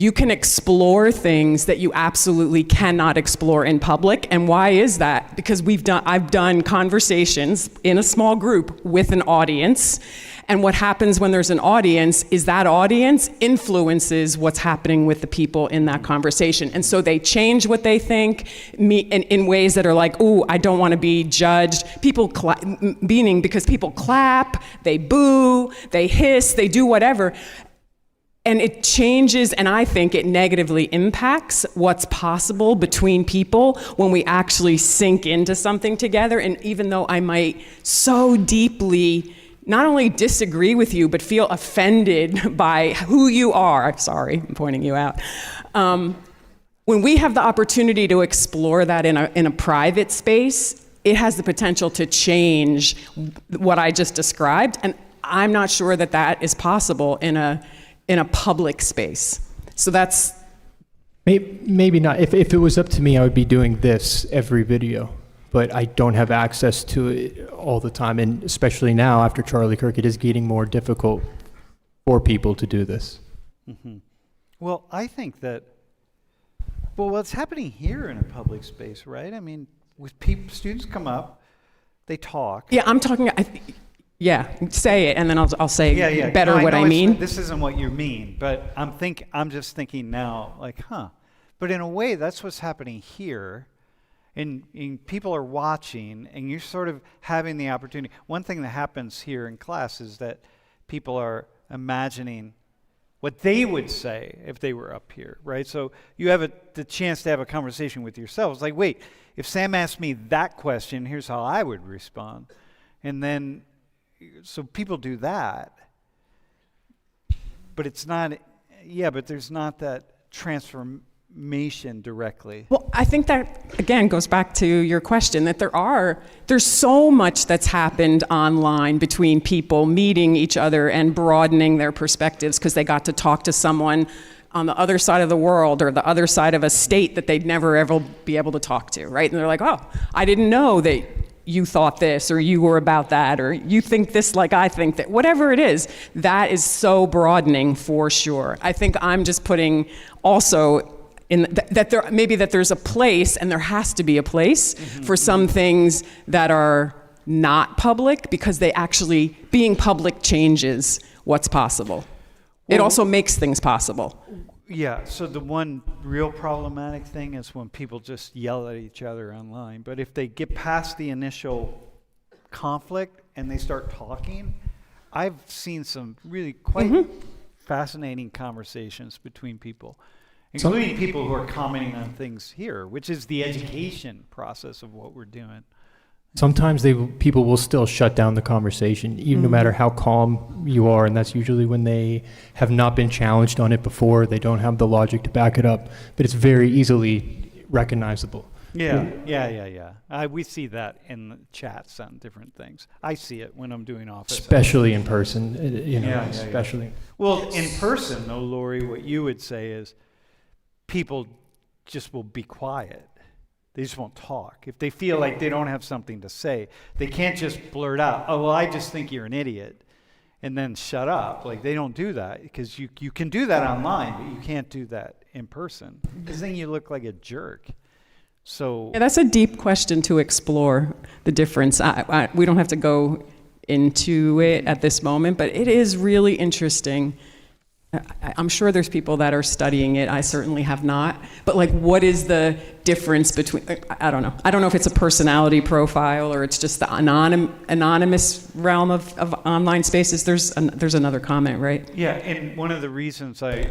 you can explore things that you absolutely cannot explore in public. And why is that? Because I've done conversations in a small group with an audience, and what happens when there's an audience is that audience influences what's happening with the people in that conversation. And so they change what they think in ways that are like, ooh, I don't want to be judged. Meaning because people clap, they boo, they hiss, they do whatever. And it changes, and I think it negatively impacts what's possible between people when we actually sink into something together. And even though I might so deeply not only disagree with you, but feel offended by who you are, sorry, I'm pointing you out. When we have the opportunity to explore that in a private space, it has the potential to change what I just described. And I'm not sure that that is possible in a public space. So that's... Maybe not. If it was up to me, I would be doing this every video, but I don't have access to it all the time. And especially now after Charlie Kirk, it is getting more difficult for people to do this. Mm-hmm. Well, I think that, what's happening here in a public space, right? I mean, with students come up, they talk. Yeah, I'm talking... Yeah, say it, and then I'll say better what I mean. This isn't what you mean, but I'm just thinking now, like, But in a way, that's what's happening here, and people are watching, and you're sort of having the opportunity. One thing that happens here in class is that people are imagining what they would say if they were up here, right? So you have the chance to have a conversation with yourselves. Like, wait, if Sam asked me that question, here's how I would respond, and then. So people do that, but it's not, but there's not that transformation directly. Well, I think that, again, goes back to your question, that there's so much that's happened online between people meeting each other and broadening their perspectives because they got to talk to someone on the other side of the world or the other side of a state that they'd never ever be able to talk to, right? And they're like, oh, I didn't know that you thought this, or you were about that, or you think this like I think that, whatever it is, that is so broadening for sure. I think I'm just putting also in that there's a place, and there has to be a place for some things that are not public, because being public changes what's possible. It also makes things possible. Yeah, so the one real problematic thing is when people just yell at each other online. But if they get past the initial conflict and they start talking, I've seen some really quite fascinating conversations between people, including people who are commenting on things here, which is the education process of what we're doing. Sometimes people will still shut down the conversation, even no matter how calm you are, and that's usually when they have not been challenged on it before. They don't have the logic to back it up, but it's very easily recognizable. Yeah. We see that in the chats on different things. I see it when I'm doing office. Especially in person, especially. Yeah. Well, in person, though, Laurie, what you would say is people just will be quiet. They just won't talk. If they feel like they don't have something to say, they can't just blurt out, oh, well, I just think you're an idiot, and then shut up. Like, they don't do that, because you can do that online, but you can't do that in person, because then you look like a jerk. So that's a deep question to explore, the difference. We don't have to go into it at this moment, but it is really interesting. I'm sure there's people that are studying it. I certainly have not. But like, what is the difference between, I don't know. I don't know if it's a personality profile or it's just the anonymous realm of online spaces. There's another comment, right? Yeah, and one of the reasons I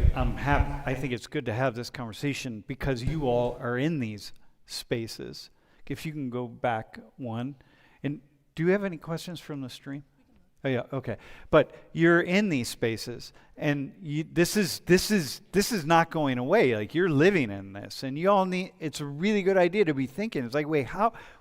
think it's good to have this conversation, because you all are in these spaces. If you can go back one. And do you have any questions from the stream? Oh yeah, okay. But you're in these spaces, and this is not going away. Like, you're living in this, and you all need. It's a really good idea to be thinking. It's like, wait,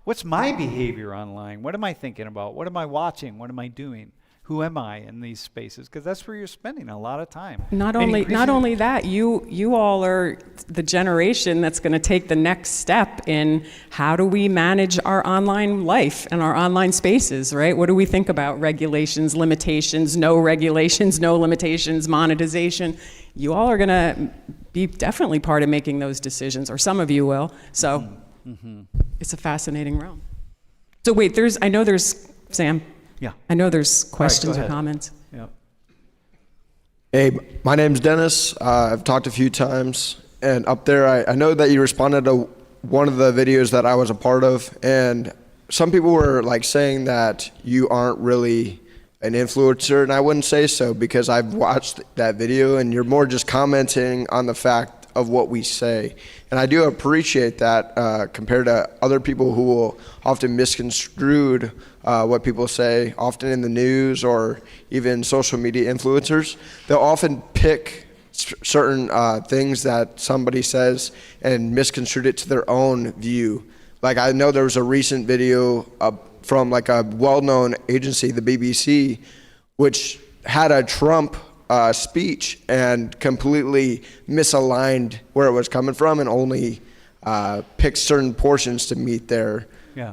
what's my behavior online? What am I thinking about? What am I watching? What am I doing? Who am I in these spaces? Because that's where you're spending a lot of time. Not And only that, you all are the generation that's going to take the next step in how do we manage our online life and our online spaces, right? What do we think about regulations, limitations, no regulations, no limitations, monetization? You all are going to be definitely part of making those decisions, or some of you will. So it's a fascinating realm. So wait, I know there's, Sam. Yeah. I know there's questions go or ahead. comments. Yeah. Hey, my name's Dennis. I've talked a few times, and up there, I know that you responded to one of the videos that I was a part of, and some people were like saying that you aren't really an influencer, and I wouldn't say so because I've watched that video, and you're more just commenting on the fact of what we say. And I do appreciate that compared to other people who will often misconstrued what people say, often in the news or even social media influencers. They'll often pick certain things that somebody says and misconstrued it to their own view. Like I know there was a recent video from like a well-known agency, the BBC, which had a Trump speech and completely misaligned where it was coming from and only picked certain portions to meet their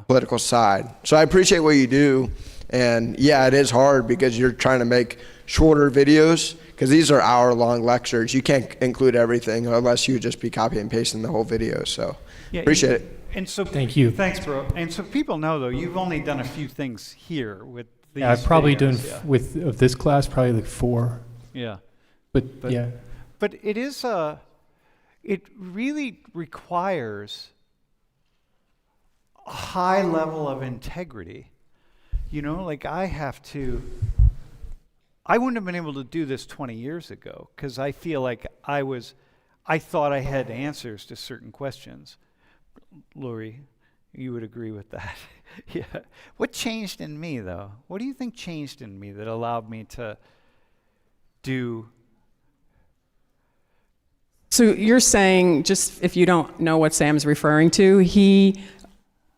political side. So I appreciate what you do, and yeah, it is hard because you're trying to make shorter videos because these are hour-long lectures. You can't include everything unless you just be copy and pasting the whole video. So appreciate it. And so Thank you. Thanks, bro. And so people know though, you've only done a few things here with these. Yeah, I've probably videos. done of this class probably like 4. Yeah. But But- yeah. But it is it really requires a high level of integrity. You know, like I wouldn't have been able to do this 20 years ago because I feel like I thought I had answers to certain questions. Laurie, you would agree with that. Yeah. What changed in me though? What do you think changed in me that allowed me to do? So you're saying, just if you don't know what Sam's referring to, he,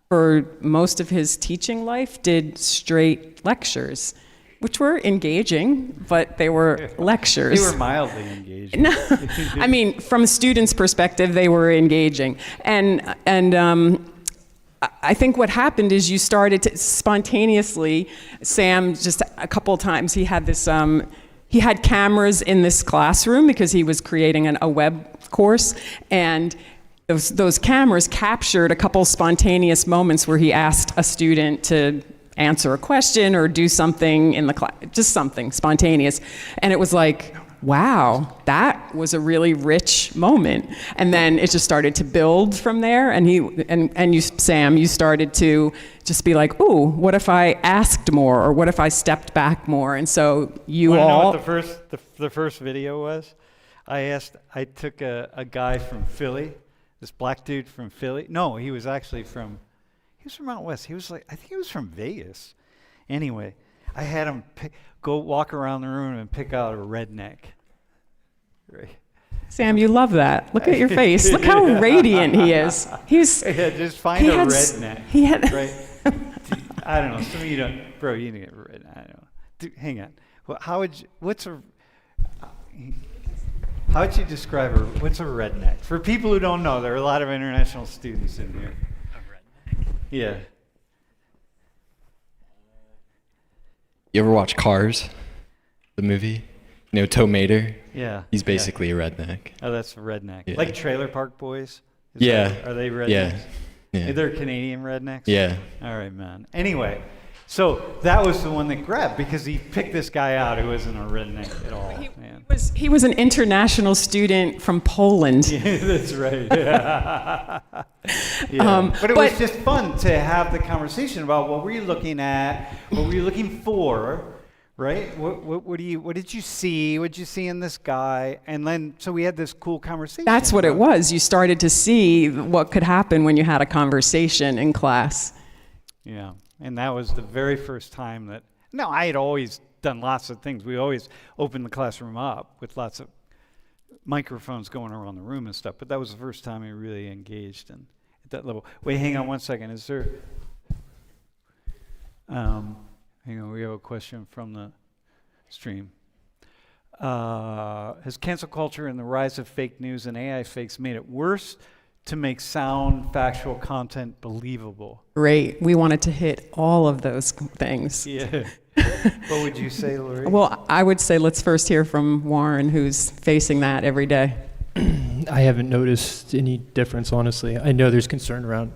for most of his teaching life, did straight lectures, which were engaging, but they were lectures. They were mildly engaged. No, I mean, from a student's perspective, they were engaging. And I think what happened is you started to spontaneously, Sam, just a couple of times, he had this, he had cameras in this classroom because he was creating a web course, and those cameras captured a couple spontaneous moments where he asked a student to answer a question or do something in the class, just something spontaneous. And it was like, wow, that was a really rich moment. And then it just started to build from there. And you, Sam, you started to just be like, ooh, what if I asked more, or what if I stepped back more? And so you Wanna all. know what the first video was? I took a guy from Philly, this black dude from Philly. No, he was actually from out west. I think he was from Vegas. Anyway, I had him go walk around the room and pick out a redneck. Right. Sam, you love that. Look at your face. Look how radiant he is. He's. Yeah, just find a redneck. He had. Right. I don't know. Some of you don't, bro. You didn't get redneck. I don't know. Dude, hang on. Well, how would you describe what's a redneck? For people who don't know, there are a lot of international students in here. Yeah. You ever watch Cars, the movie? You know, Tow Mater? Yeah. He's basically a redneck. Oh, that's a redneck. Yeah. Like Trailer Park Boys? Yeah. Are they rednecks? Yeah. Yeah. They're Canadian rednecks? Yeah. All right, man. Anyway, so that was the one that grabbed because he picked this guy out who wasn't a redneck at all. Man. He was an international student from Poland. Yeah, that's right. Yeah. Yeah. But it was just fun to have the conversation about what were you looking at, what were you looking for, right? What did you see? What did you see in this guy? And then so we had this cool conversation. That's what it was. You started to see what could happen when you had a conversation in class. Yeah, and that was the very first time that. No, I had always done lots of things. We always opened the classroom up with lots of microphones going around the room and stuff. But that was the first time we really engaged at that level. Wait, hang on one second. Is there? Hang on. We have a question from the stream. Has cancel culture and the rise of fake news and AI fakes made it worse to make sound, factual content believable? Great. We wanted to hit all of those things. Yeah. What would you say, Laurie? Well, I would say let's first hear from Warren, who's facing that every day. I haven't noticed any difference, honestly. I know there's concern around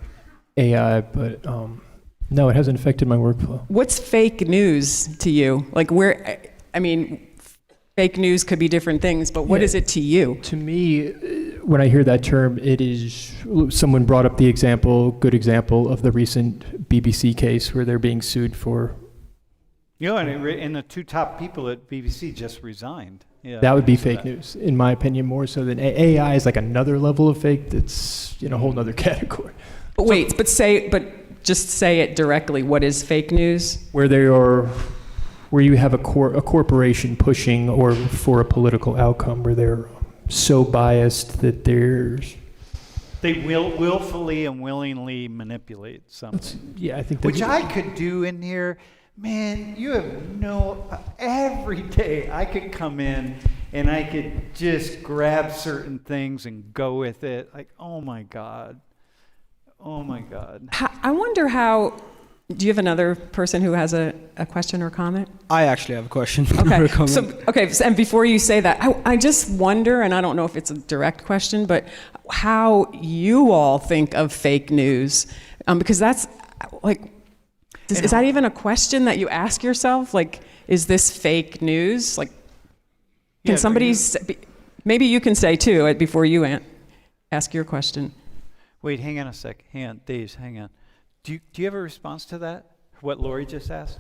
AI, but no, it hasn't affected my workflow. What's fake news to you? Like I mean, fake news could be different things, but what is it to you? To me, when I hear that term, it is, someone brought up the good example of the recent BBC case where they're being sued for. And the two top people at BBC just resigned. Yeah, that would be fake news, in my opinion, more so than AI is like another level of fake that's a whole nother category. But wait, but just say it directly. What is fake news? Where you have a corporation pushing or for a political outcome where they're so biased that they willfully and willingly manipulate something. Yeah, I think which I could do in here. Man, you have every day I could come in and I could just grab certain things and go with it. Like, oh my God. I wonder how, do you have another person who has a question or comment? I actually have a question. Okay. And before you say that, I just wonder, and I don't know if it's a direct question, but how you all think of fake news. Because that's like, is that even a question that you ask yourself? Like, is this fake news? Like, can somebody, maybe you can say too, before you ask your question. Wait, hang on a sec. Hang on, Dave, hang on. Do you have a response to that? What Laurie just asked?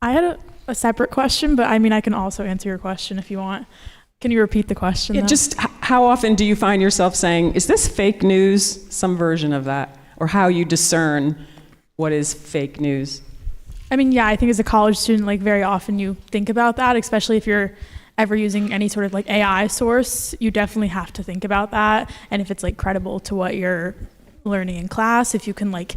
I had a separate question, but I mean, I can also answer your question if you want. Can you repeat the question? Yeah, just how often do you find yourself saying, is this fake news? Some version of that. Or how you discern what is fake news? I mean, yeah, I think as a college student, like very often you think about that, especially if you're ever using any sort of like AI source, you definitely have to think about that. And if it's like credible to what you're learning in class, if you can like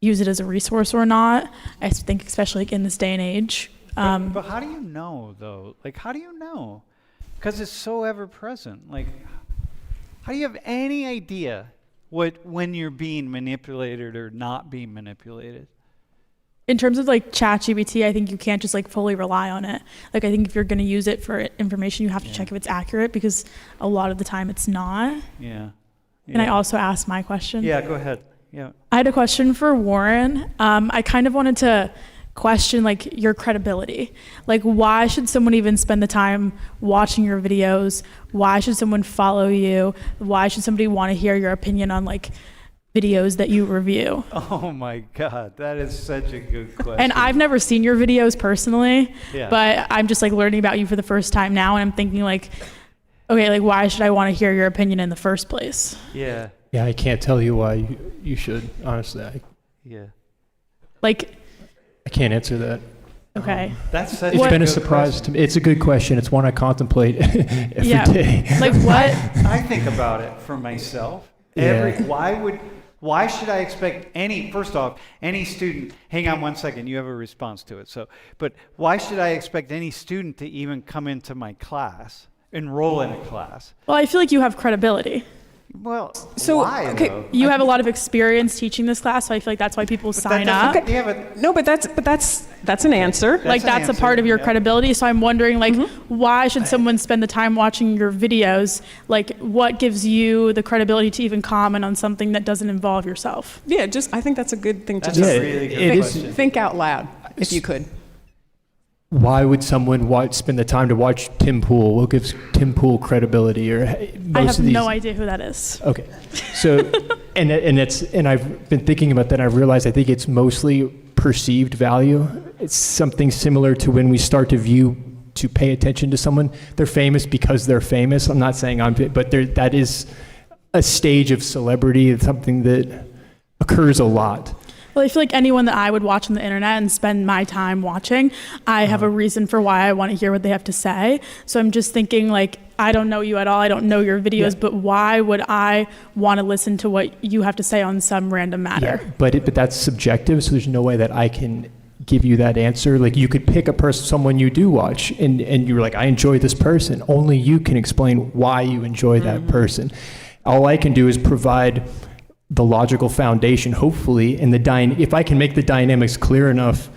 use it as a resource or not. I think especially like in this day and age. But how do you know though? Like, how do you know? Because it's so ever present. Like, how do you have any idea when you're being manipulated or not being manipulated? In terms of like ChatGPT, I think you can't just like fully rely on it. Like, I think if you're going to use it for information, you have to check if it's accurate, because a lot of the time it's not. Yeah. And I also asked my question. Yeah, go ahead. Yeah. I had a question for Warren. I kind of wanted to question like your credibility. Like, why should someone even spend the time watching your videos? Why should someone follow you? Why should somebody want to hear your opinion on like videos that you review? Oh my God, that is such a good question. And I've never seen your videos personally, but I'm just like learning about you for the first time now, and I'm thinking like, okay, like why should I want to hear your opinion in the first place? Yeah. Yeah, I can't tell you why you should, honestly. Like, I can't answer that. Okay. That's such it's a been a good surprise question. to me. It's a good question. It's one I contemplate every day. Like what? I think about it for myself. Why should I expect first off, any student, hang on one second, you have a response to it. But why should I expect any student to even come into my class, enroll in a class? Well, I feel like you have credibility. Well, so why, though? You have a lot of experience teaching this class, so I feel like that's why people sign up. No, but that's an answer. That's a part of your credibility. So I'm wondering, like, why should someone spend the time watching your videos? Like, what gives you the credibility to even comment on something that doesn't involve yourself? Yeah, I think that's a good thing to really good question. Think out loud, if you could. Why would someone spend the time to watch Tim Pool? What gives Tim Pool credibility? Or I have no idea who that is. Okay, so and I've been thinking about that. And I've realized I think it's mostly perceived value. It's something similar to when we start to pay attention to someone. They're famous because they're famous. I'm not saying but that is a stage of celebrity. It's something that occurs a lot. Well, I feel like anyone that I would watch on the internet and spend my time watching, I have a reason for why I want to hear what they have to say. So I'm just thinking, like, I don't know you at all, I don't know your videos, but why would I want to listen to what you have to say on some random matter? Yeah, but that's subjective, so there's no way that I can give you that answer. Like, you could pick a person, someone you do watch, and you're like, I enjoy this person. Only you can explain why you enjoy that person. All I can do is provide the logical foundation, hopefully, and if I can make the dynamics clear enough,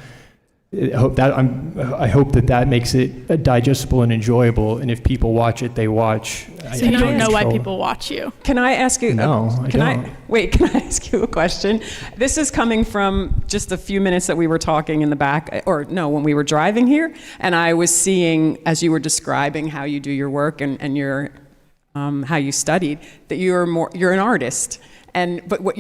I hope that makes it digestible and enjoyable. And if people watch it, they watch. So you don't know why people watch you? Can I ask you? No, I don't. Can I ask you a question? This is coming from just a few minutes that we were talking in the back, or no, when we were driving here, and I was seeing, as you were describing how you do your work and your how you studied, that you're an artist, but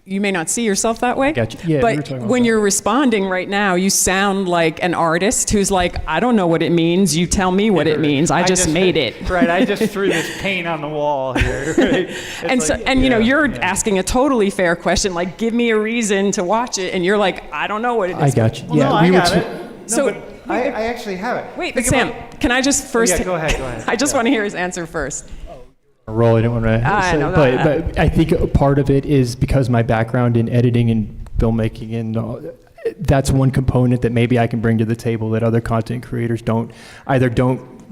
you may not see yourself that way. Gotcha. Yeah, we were talking but about when that. you're responding right now, you sound like an artist who's like, I don't know what it means. You tell me what it means. I just made it. Right. I just threw this paint on the wall here. Right? You're asking a totally fair question. Like, give me a reason to watch it, and you're like, I don't know what it is. I got you. Well, Yeah, no, I got it. So- but I actually have it. Wait, Think but Sam, about- can I just first? Yeah, go ahead. I just want to hear his answer first. Role I didn't want to I say, know but I think a part of it is because my background in editing and filmmaking, and that's one component that maybe I can bring to the table that other content creators don't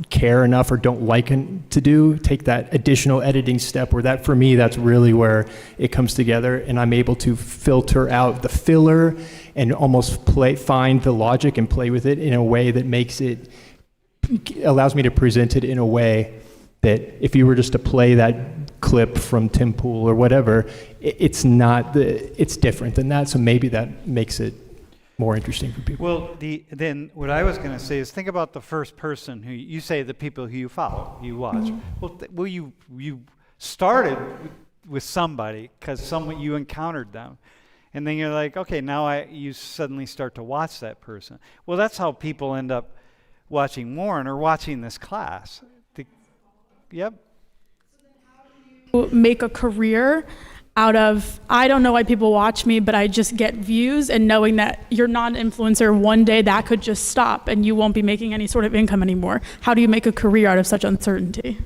care enough or don't like to do. Take that additional editing step, where that, for me, that's really where it comes together, and I'm able to filter out the filler and almost find the logic and play with it in a way that allows me to present it in a way that if you were just to play that clip from Tim Pool or whatever, it's different than that. So maybe that makes it more interesting for people. Well, then what I was going to say is, think about the first person who you say, the people who you follow, you watch. Well, you started with somebody because you encountered them, and then you're like, okay, now you suddenly start to watch that person. Well, that's how people end up watching Warren or watching this class. Yep. Make a career out of, I don't know why people watch me, but I just get views, and knowing that you're not an influencer, one day that could just stop and you won't be making any sort of income anymore. How do you make a career out of such uncertainty?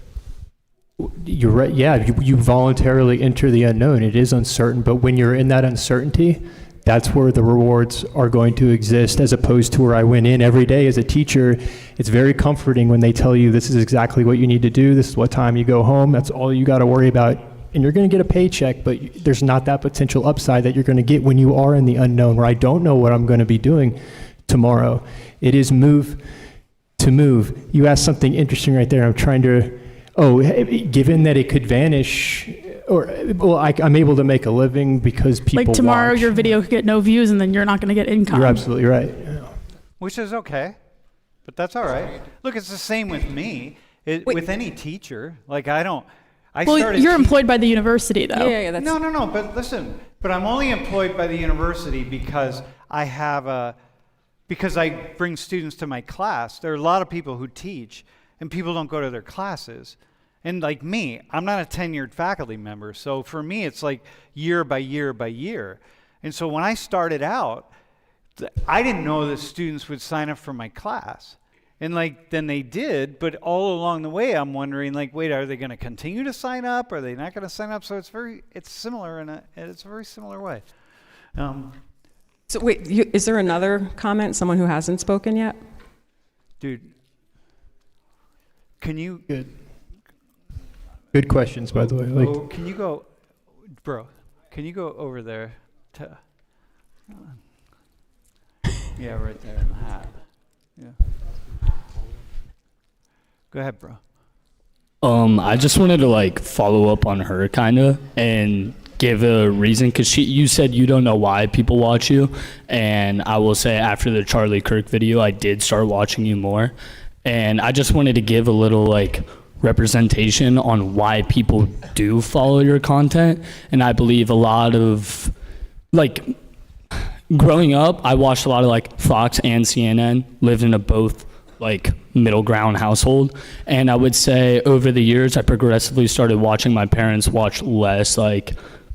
You're right. Yeah, you voluntarily enter the unknown. It is uncertain, but when you're in that uncertainty, that's where the rewards are going to exist, as opposed to where I went in every day as a teacher. It's very comforting when they tell you this is exactly what you need to do. This is what time you go home. That's all you got to worry about. And you're going to get a paycheck, but there's not that potential upside that you're going to get when you are in the unknown, where I don't know what I'm going to be doing tomorrow. It is move to move. You asked something interesting right there. I'm trying to, given that it could vanish, I'm able to make a living because people like tomorrow watch. your video could get no views and then you're not going to get income. You're absolutely right. Which is okay, but that's all right. Look, it's the same with me. With any teacher. Like, you're employed by the university, though. Yeah, that's... No, but listen, I'm only employed by the university because because I bring students to my class. There are a lot of people who teach, and people don't go to their classes. And like me, I'm not a tenured faculty member, so for me, it's like year by year by year. And so when I started out, I didn't know that students would sign up for my class. And then they did, but all along the way, I'm wondering, wait, are they going to continue to sign up? Are they not going to sign up? So it's similar it's a very similar way. So wait, is there another comment? Someone who hasn't spoken yet? Dude, can you... Good questions, by the way. Can you go, bro? Can you go over there to? Yeah, right there in the hat. Yeah. Go ahead, bro. I just wanted to follow up on her kinda and give a reason, because you said you don't know why people watch you, and I will say after the Charlie Kirk video, I did start watching you more, and I just wanted to give a little representation on why people do follow your content. And I believe a lot of growing up, I watched a lot of Fox and CNN, lived in a both middle ground household, and I would say over the years I progressively started watching my parents watch less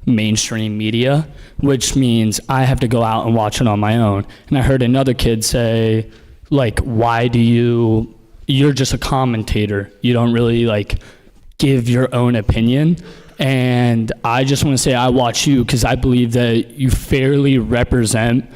mainstream media, which means I have to go out and watch it on my own. And I heard another kid say why do you you're just a commentator. You don't really like give your own opinion. And I just want to say I watch you because I believe that you fairly represent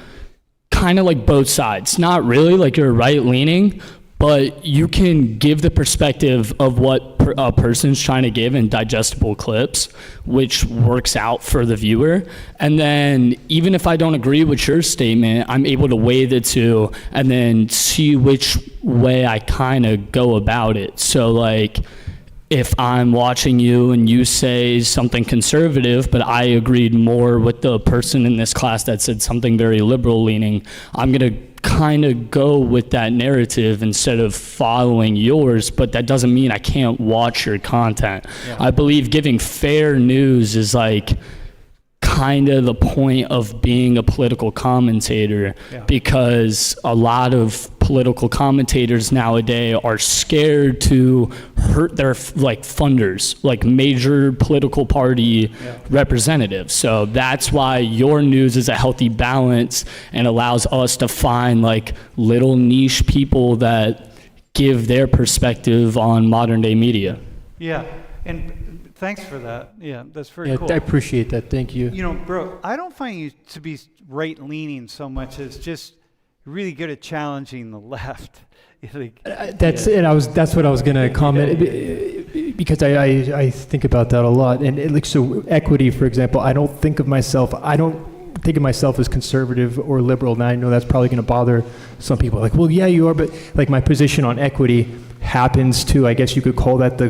kind of like both sides. Not really like you're right-leaning, but you can give the perspective of what a person's trying to give in digestible clips, which works out for the viewer. And then even if I don't agree with your statement, I'm able to weigh the two and then see which way I kind of go about it. So like, if I'm watching you and you say something conservative, but I agreed more with the person in this class that said something very liberal leaning, I'm going to kind of go with that narrative instead of following yours, but that doesn't mean I can't watch your content. Yeah. I believe giving fair news is like kind of the point of being a political commentator, because a lot of political commentators nowadays are scared to hurt their like funders, like major political party representatives. So that's why your news is a healthy balance and allows us to find like little niche people that give their perspective on modern day media. Yeah, and thanks for that. Yeah, that's very cool. I appreciate that. Thank you. You know, bro, I don't find you to be right-leaning so much as just really good at challenging the left. Like, that's what I was going to comment, because I think about that a lot. And like, so equity, for example, I don't think of myself as conservative or liberal. Now I know that's probably going to bother some people. Like, well, yeah, you are, but like my position on equity happens to, I guess you could call that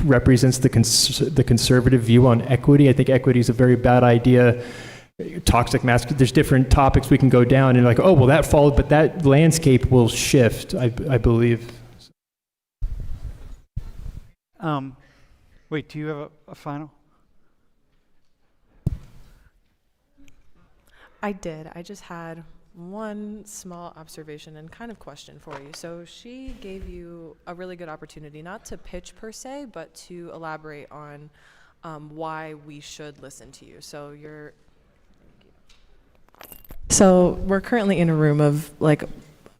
represents the conservative view on equity. I think equity is a very bad idea. Toxic masculinity, there's different topics we can go down and like, oh, well, that followed, but that landscape will shift, I believe. Wait, do you have a final? I did. I just had one small observation and kind of question for you. So she gave you a really good opportunity, not to pitch per se, but to elaborate on why we should listen to you. So we're currently in a room of, like,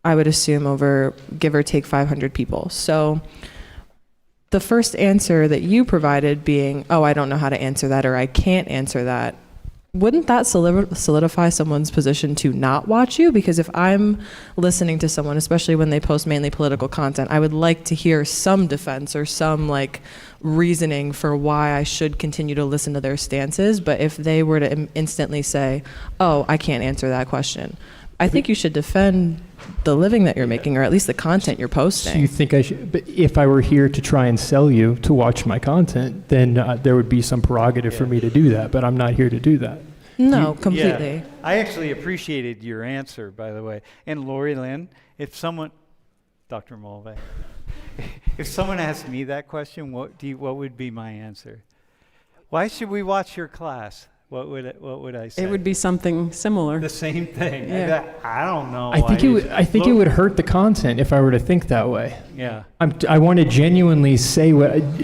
I would assume over, give or take, 500 people. So the first answer that you provided being, oh, I don't know how to answer that, or I can't answer that, wouldn't that solidify someone's position to not watch you? Because if I'm listening to someone, especially when they post mainly political content, I would like to hear some defense or some like reasoning for why I should continue to listen to their stances. But if they were to instantly say, oh, I can't answer that question, I think you should defend the living that you're making, or at least the content you're posting. So you think I should, but if I were here to try and sell you to watch my content, then there would be some prerogative for me to do that, but I'm not here to do that. No, completely. Yeah. I actually appreciated your answer, by the way. And Laurie Lynn, Dr. Mulvey, if someone asked me that question, what would be my answer? Why should we watch your class? What would I say? It would be something similar. The same thing. Yeah. I don't know. I think it would hurt the content if I were to think that way. Yeah. I want to genuinely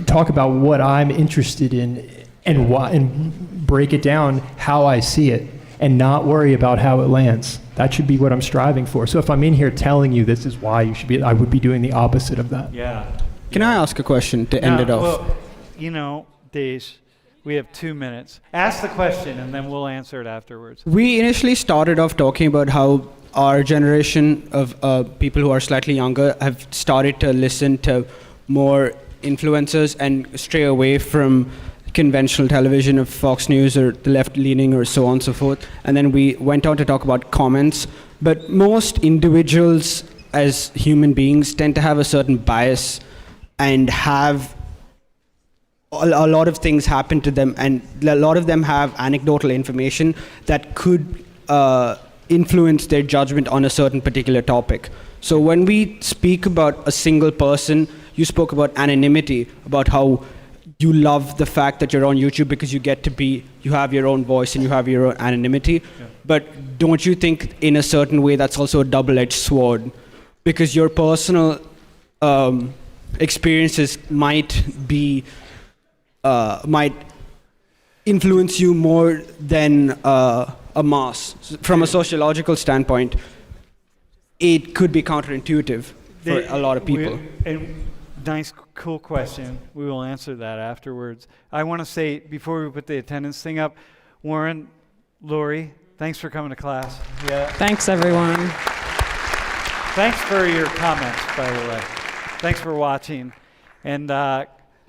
talk about what I'm interested in and why, and break it down how I see it, and not worry about how it lands. That should be what I'm striving for. So if I'm in here telling you this is why you should be, I would be doing the opposite of that. Yeah. Can I ask a question to end it off? Well, Dej, we have 2 minutes. Ask the question, and then we'll answer it afterwards. We initially started off talking about how our generation of people who are slightly younger have started to listen to more influencers and stray away from conventional television of Fox News or the left-leaning or so on and so forth. And then we went on to talk about comments. But most individuals as human beings tend to have a certain bias and have a lot of things happen to them, and a lot of them have anecdotal information that could influence their judgment on a certain particular topic. So when we speak about a single person, you spoke about anonymity, about how you love the fact that you're on YouTube because you have your own voice and you have your own anonymity. Yeah. But don't you think in a certain way that's also a double-edged sword? Because your personal experiences might influence you more than a mass. From a sociological standpoint, it could be counterintuitive. for a lot of people. Nice, cool question. We will answer that afterwards. I want to say, before we put the attendance thing up, Warren, Laurie, thanks for coming to class. Yeah. Thanks, everyone. Thanks for your comments, by the way. Thanks for watching. And